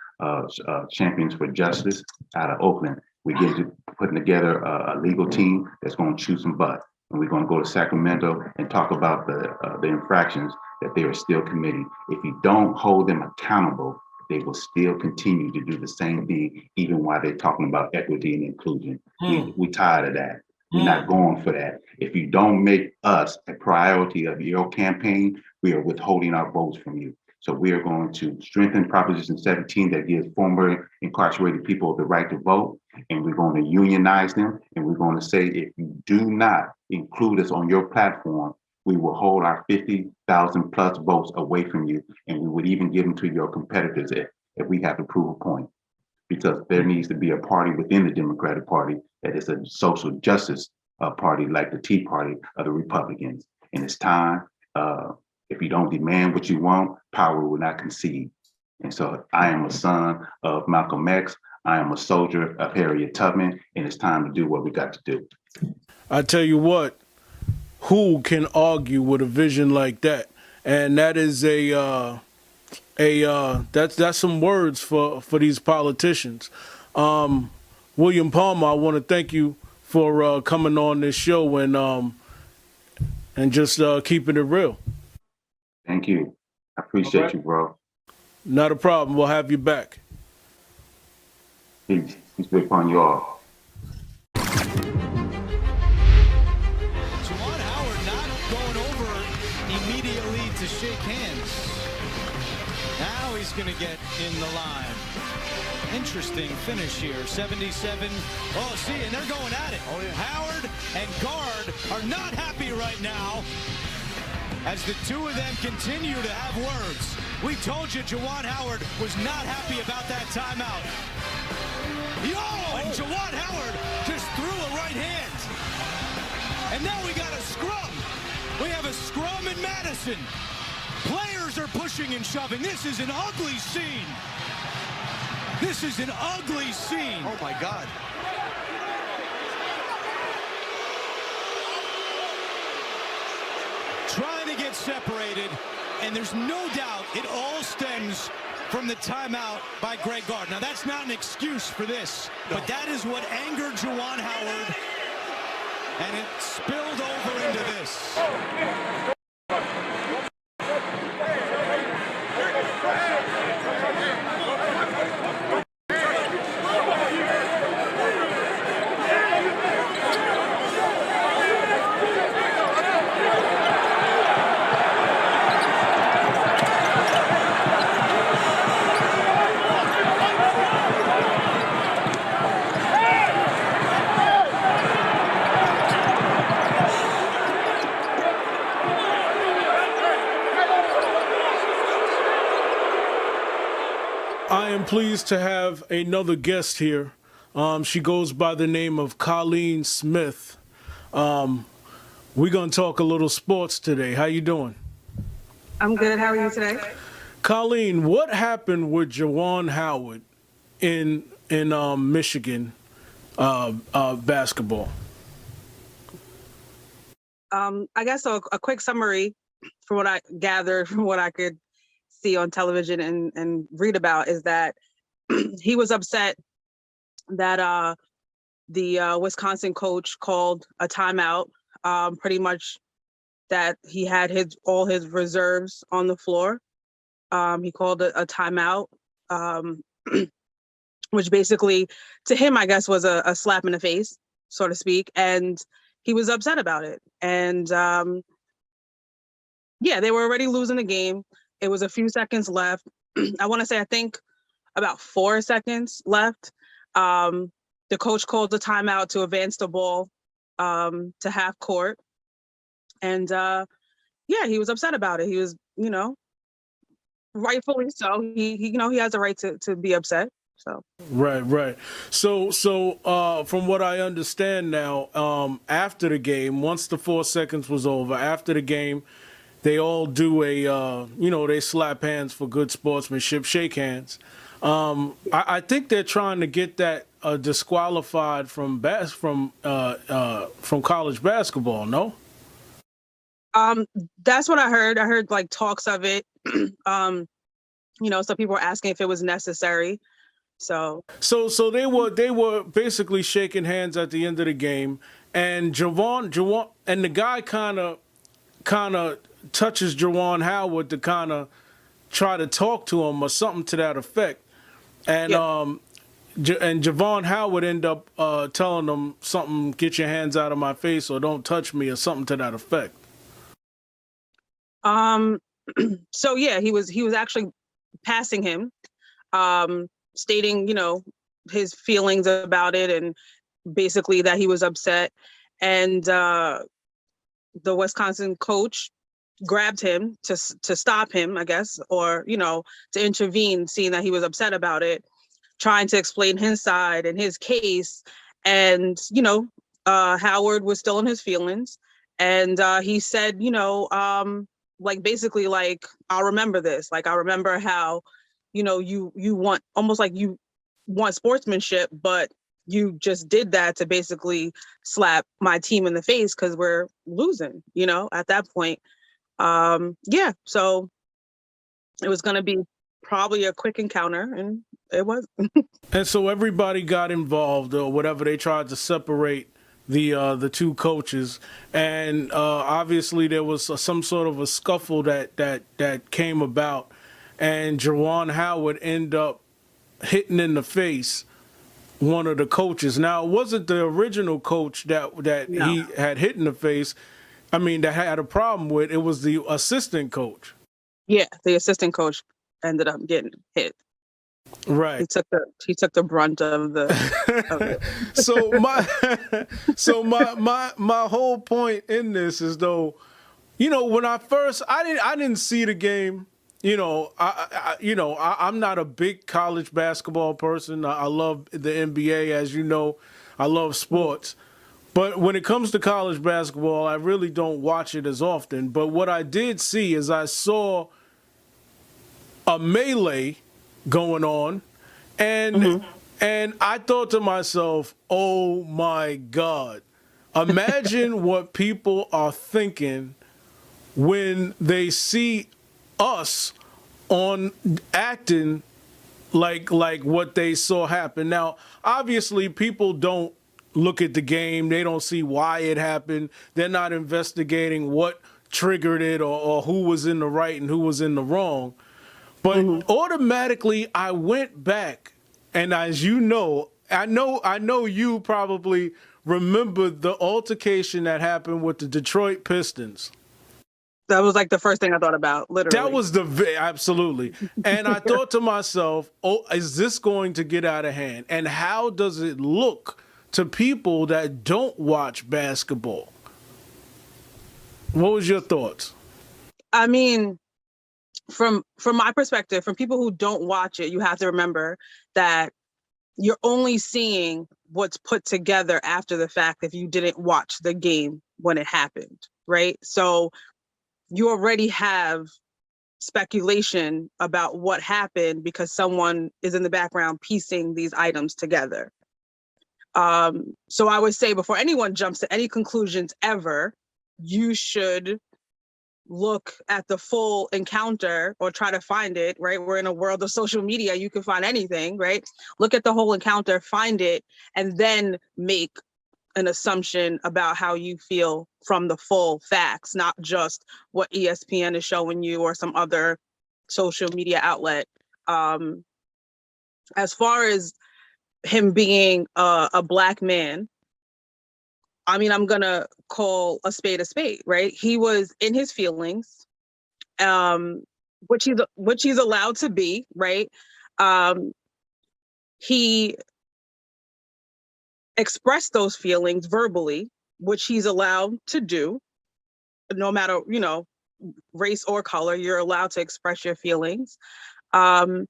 Champions for Justice out of Oakland. We get to putting together a legal team that's going to chew some butt, and we're going to go to Sacramento and talk about the infractions that they are still committing. If you don't hold them accountable, they will still continue to do the same thing, even while they're talking about equity and inclusion. We tired of that. We're not going for that. If you don't make us a priority of your campaign, we are withholding our votes from you. So we are going to strengthen Proposition 17 that gives former incarcerated people the right to vote, and we're going to unionize them, and we're going to say, if you do not include us on your platform, we will hold our 50,000 plus votes away from you, and we would even give them to your competitors if we have to prove a point. Because there needs to be a party within the Democratic Party that is a social justice party, like the Tea Party of the Republicans. And it's time. If you don't demand what you want, power will not concede. And so I am a son of Malcolm X. I am a soldier of Harriet Tubman, and it's time to do what we got to do. I tell you what, who can argue with a vision like that? And that is that's some words for these politicians. William Palmer, I want to thank you for coming on this show and just keeping it real. Thank you. I appreciate you, bro. Not a problem. We'll have you back. Peace be upon you all. Juwan Howard not going over immediately to shake hands. Now he's going to get in the line. Interesting finish here. 77. Oh, see, and they're going at it. Oh, yeah. Howard and Guard are not happy right now, as the two of them continue to have words. We told you Juwan Howard was not happy about that timeout. And Juwan Howard just threw a right hand. And now we got a scrum. We have a scrum in Madison. Players are pushing and shoving. This is an ugly scene. This is an ugly scene. Oh my God. Trying to get separated, and there's no doubt it all stems from the timeout by Greg Gard. Now, that's not an excuse for this, but that is what angered Juwan Howard, and it spilled over into this. I am pleased to have another guest here. She goes by the name of Colleen Smith. We're going to talk a little sports today. How you doing? I'm good. How are you today? Colleen, what happened with Juwan Howard in Michigan basketball? I guess a quick summary from what I gathered from what I could see on television and read about is that he was upset that the Wisconsin coach called a timeout, pretty much that he had all his reserves on the floor. He called it a timeout, which basically to him, I guess, was a slap in the face, so to speak. And he was upset about it. And yeah, they were already losing the game. It was a few seconds left. I want to say, I think about 4 seconds left. The coach called the timeout to advance the ball to half court. And yeah, he was upset about it. He was, rightfully so. He has a right to be upset. So Right. So from what I understand now, after the game, once the 4 seconds was over, after the game, they all do they slap hands for good sportsmanship, shake hands. I think they're trying to get that disqualified from college basketball. No. That's what I heard. I heard like talks of it. Some people were asking if it was necessary. So they were basically shaking hands at the end of the game, and Juwan and the guy kind of touches Juwan Howard to kind of try to talk to him or something to that effect, and and Juwan Howard end up telling him something, get your hands out of my face or don't touch me or something to that effect. So yeah, he was actually passing him, stating, his feelings about it and basically that he was upset. And the Wisconsin coach grabbed him to stop him, I guess, or, to intervene, seeing that he was upset about it, trying to explain his side and his case. And, Howard was still in his feelings. And he said, basically, I'll remember this. Like, I remember how, you want, almost like you want sportsmanship, but you just did that to basically slap my team in the face because we're losing, at that point. Yeah, so it was going to be probably a quick encounter, and it was. And so everybody got involved or whatever. They tried to separate the two coaches, and obviously there was some sort of a scuffle that came about, and Juwan Howard ended up hitting in the face one of the coaches. Now, it wasn't the original coach that No. he had hit in the face. I mean, that had a problem with. It was the assistant coach. Yeah, the assistant coach ended up getting hit. Right. He took the brunt of the. Of it. So my whole point in this is, though, when I didn't see the game. I'm not a big college basketball person. I love the NBA, as you know. I love sports. But when it comes to college basketball, I really don't watch it as often. But what I did see is I saw a melee going on, and I thought to myself, oh my God, imagine what people are thinking when they see us on acting like what they saw happen. Now, obviously, people don't look at the game. They don't see why it happened. They're not investigating what triggered it or who was in the right and who was in the wrong. But automatically, I went back, and as you know, I know you probably remember the altercation that happened with the Detroit Pistons. That was like the first thing I thought about, literally. That was absolutely. And I thought to myself, oh, is this going to get out of hand? And how does it look to people that don't watch basketball? What was your thoughts? I mean, from my perspective, from people who don't watch it, you have to remember that you're only seeing what's put together after the fact if you didn't watch the game when it happened, right? So you already have speculation about what happened because someone is in the background piecing these items together. So I would say before anyone jumps to any conclusions ever, you should look at the full encounter or try to find it, right? We're in a world of social media, you can find anything, right? Look at the whole encounter, find it, and then make an assumption about how you feel from the full facts, not just what ESPN is showing you or some other social media outlet. As far as him being a Black man, I mean, I'm gonna call a spade, right? He was in his feelings, which he's allowed to be, right? He expressed those feelings verbally, which he's allowed to do, no matter, you know, race or color, you're allowed to express your feelings. But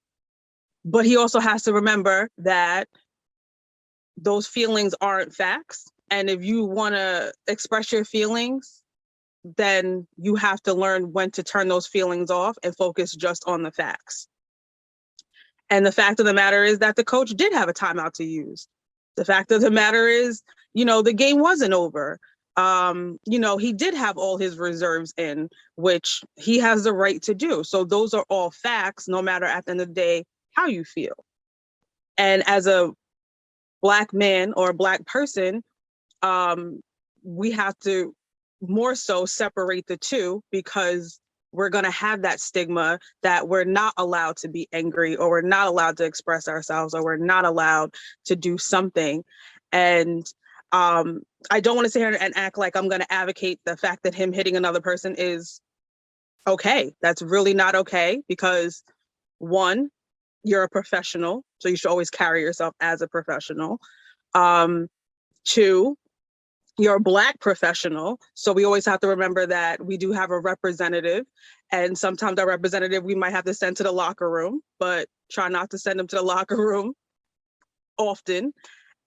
he also has to remember that those feelings aren't facts. And if you want to express your feelings, then you have to learn when to turn those feelings off and focus just on the facts. And the fact of the matter is that the coach did have a timeout to use. The fact of the matter is, you know, the game wasn't over. You know, he did have all his reserves in, which he has the right to do. So those are all facts, no matter at the end of the day how you feel. And as a Black man or a Black person, we have to more so separate the two, because we're going to have that stigma that we're not allowed to be angry, or we're not allowed to express ourselves, or we're not allowed to do something. And I don't want to sit here and act like I'm going to advocate the fact that him hitting another person is okay. That's really not okay, because one, you're a professional, so you should always carry yourself as a professional. Two, you're a Black professional, so we always have to remember that we do have a representative, and sometimes our representative we might have to send to the locker room, but try not to send them to the locker room often.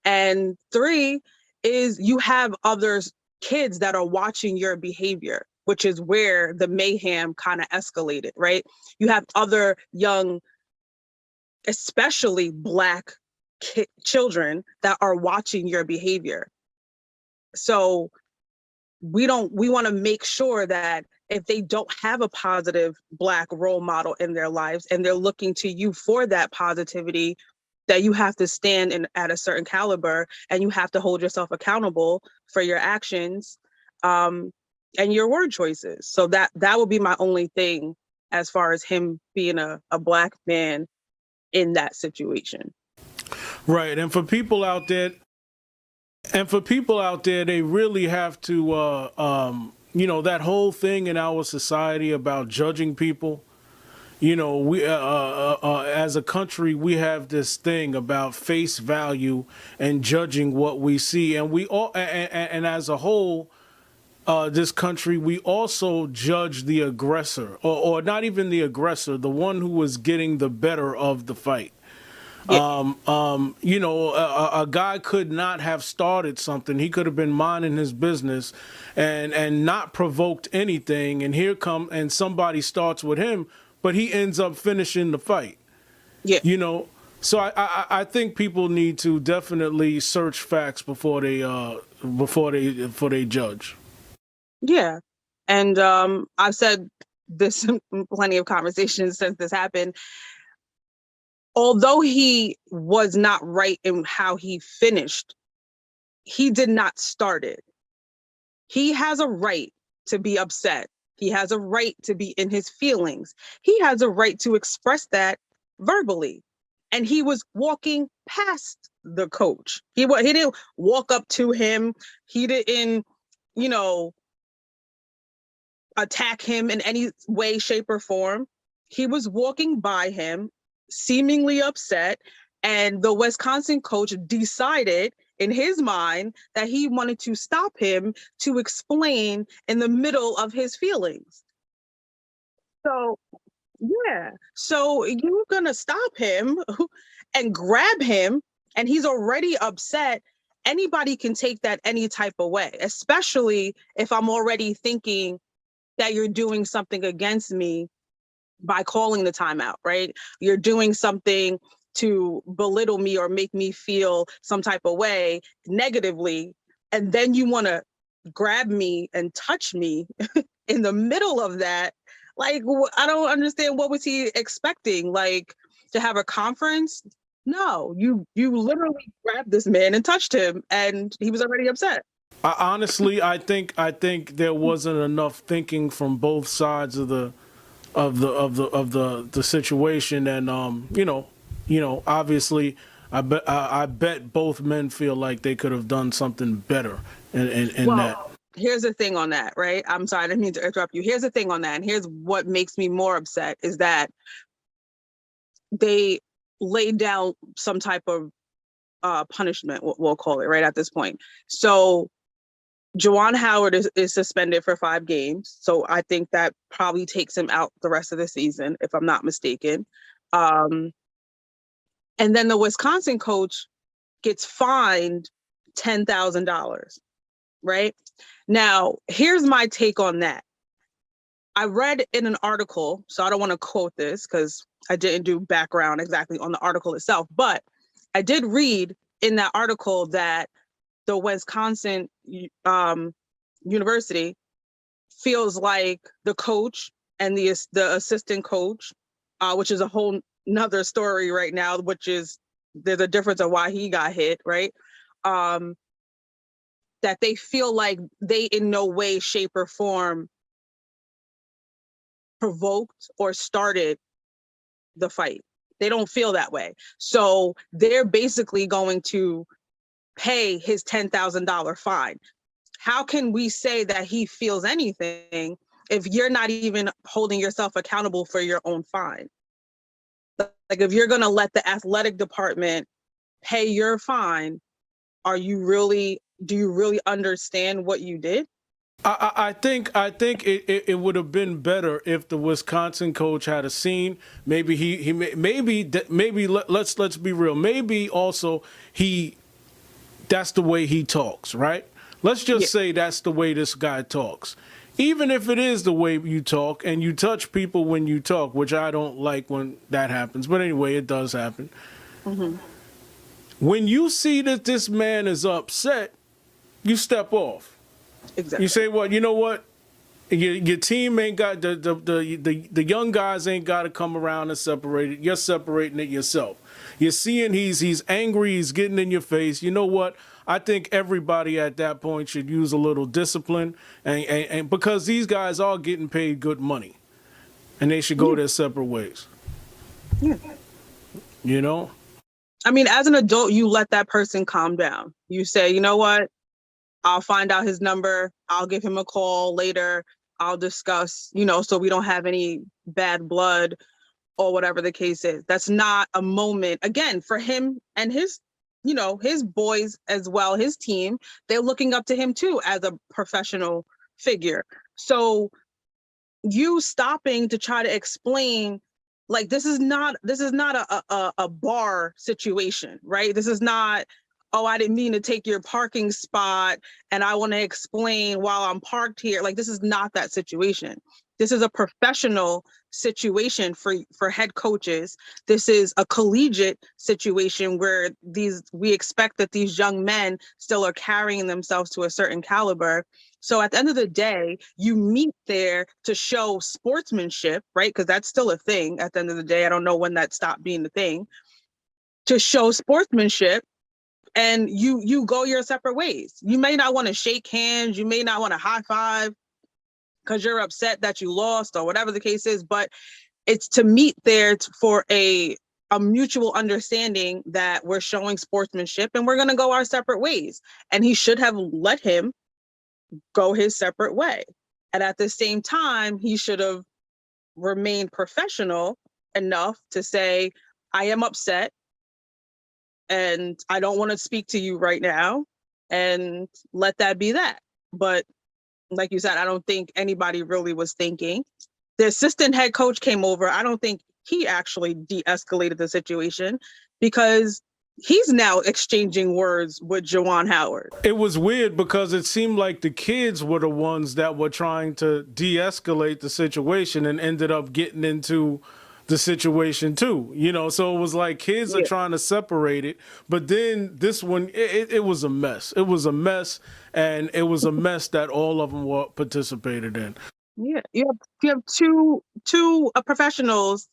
And three is you have others, kids that are watching your behavior, which is where the mayhem kind of escalated, right? You have other young, especially Black children that are watching your behavior. So we want to make sure that if they don't have a positive Black role model in their lives and they're looking to you for that positivity, that you have to stand in at a certain caliber, and you have to hold yourself accountable for your actions and your word choices. So that would be my only thing as far as him being a Black man in that situation. Right. And for people out there, they really have to, you know, that whole thing in our society about judging people. You know, we as a country, we have this thing about face value and judging what we see, and we all, and as a whole, this country, we also judge the aggressor, or not even the aggressor, the one who was getting the better of the fight. Yeah. You know, a guy could not have started something. He could have been minding his business and not provoked anything. And somebody starts with him, but he ends up finishing the fight. Yeah. You know, so I think people need to definitely search facts before they judge. Yeah. And I've said this in plenty of conversations since this happened. Although he was not right in how he finished, he did not start it. He has a right to be upset. He has a right to be in his feelings. He has a right to express that verbally. And he was walking past the coach. He didn't walk up to him. He didn't, you know, attack him in any way, shape, or form. He was walking by him, seemingly upset, and the Wisconsin coach decided in his mind that he wanted to stop him to explain in the middle of his feelings. So Yeah. So you're gonna stop him and grab him, and he's already upset. Anybody can take that any type of way, especially if I'm already thinking that you're doing something against me by calling the timeout, right? You're doing something to belittle me or make me feel some type of way negatively, and then you want to grab me and touch me in the middle of that. Like, I don't understand, what was he expecting? Like, to have a conference? No, you literally grabbed this man and touched him, and he was already upset. Honestly, I think there wasn't enough thinking from both sides of the situation, and obviously, I bet both men feel like they could have done something better in that. Here's the thing on that, right? I'm sorry, I didn't mean to interrupt you. Here's the thing on that, and here's what makes me more upset, is that they laid down some type of punishment, we'll call it, right, at this point. So Juwan Howard is suspended for 5 games. So I think that probably takes him out the rest of the season, if I'm not mistaken. And then the Wisconsin coach gets fined $10,000, right? Now, here's my take on that. I read in an article, so I don't want to quote this because I didn't do background exactly on the article itself, but I did read in that article that the Wisconsin University feels like the coach and the assistant coach, which is a whole nother story right now, which is, there's a difference of why he got hit, right? That they feel like they in no way, shape, or form provoked or started the fight. They don't feel that way. So they're basically going to pay his $10,000 fine. How can we say that he feels anything if you're not even holding yourself accountable for your own fine? Like, if you're going to let the athletic department pay your fine, do you really understand what you did? I think it would have been better if the Wisconsin coach had a scene. Maybe let's be real. Maybe also that's the way he talks, right? Let's just say that's the way this guy talks. Even if it is the way you talk and you touch people when you talk, which I don't like when that happens, but anyway, it does happen. Mm-hmm. When you see that this man is upset, you step off. Exactly. You say, well, you know what? Your team ain't got the young guys ain't got to come around and separate it. You're separating it yourself. You're seeing he's angry, he's getting in your face. You know what? I think everybody at that point should use a little discipline, and because these guys are getting paid good money, and they should go their separate ways. Yeah. You know? I mean, as an adult, you let that person calm down. You say, you know what? I'll find out his number. I'll give him a call later. I'll discuss, so we don't have any bad blood or whatever the case is. That's not a moment, again, for him and his boys as well, his team. They're looking up to him too as a professional figure. So you stopping to try to explain, like, this is not a bar situation, right? This is not, oh, I didn't mean to take your parking spot and I want to explain while I'm parked here. Like, this is not that situation. This is a professional situation for head coaches. This is a collegiate situation where we expect that these young men still are carrying themselves to a certain caliber. So at the end of the day, you meet there to show sportsmanship, right? Because that's still a thing at the end of the day. I don't know when that stopped being the thing. To show sportsmanship, and you go your separate ways. You may not want to shake hands. You may not want to high five because you're upset that you lost or whatever the case is, but it's to meet there for a mutual understanding that we're showing sportsmanship and we're going to go our separate ways. And he should have let him go his separate way. And at the same time, he should have remained professional enough to say, I am upset and I don't want to speak to you right now, and let that be that. But like you said, I don't think anybody really was thinking. The assistant head coach came over. I don't think he actually de-escalated the situation because he's now exchanging words with Juwan Howard. It was weird because it seemed like the kids were the ones that were trying to de-escalate the situation and ended up getting into the situation too, you know. So it was like kids are trying to separate it, but then this one, it was a mess. It was a mess, and it was a mess that all of them were participated in. Yeah, you have two professionals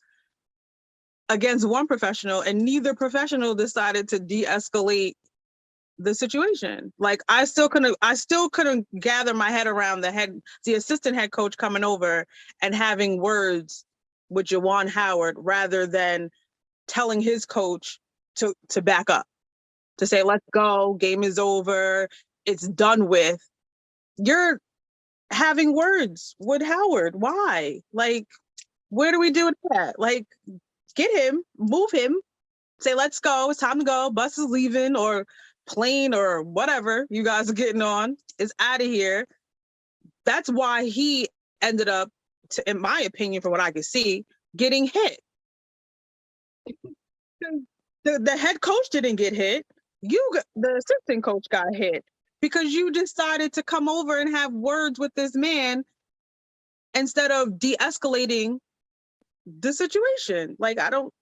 against one professional, and neither professional decided to de-escalate the situation. Like I still couldn't gather my head around the assistant head coach coming over and having words with Juwan Howard rather than telling his coach to back up, to say, let's go, game is over, it's done with. You're having words with Howard. Why? Like, where do we do that? Like, get him, move him, say, let's go, it's time to go, bus is leaving, or plane or whatever you guys are getting on is out of here. That's why he ended up, in my opinion, from what I could see, getting hit. The head coach didn't get hit. The assistant coach got hit because you decided to come over and have words with this man instead of de-escalating the situation. Like, I don't,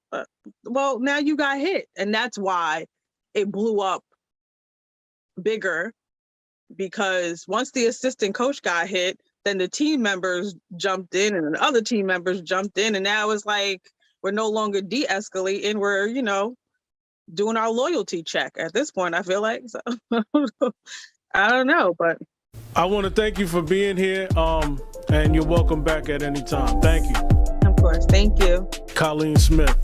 well, now you got hit. And that's why it blew up bigger, because once the assistant coach got hit, then the team members jumped in and the other team members jumped in. And now it's like, we're no longer de-escalating. We're, doing our loyalty check at this point, I feel like. So I don't know, but I want to thank you for being here. And you're welcome back at any time. Thank you. Of course. Thank you. Colleen Smith.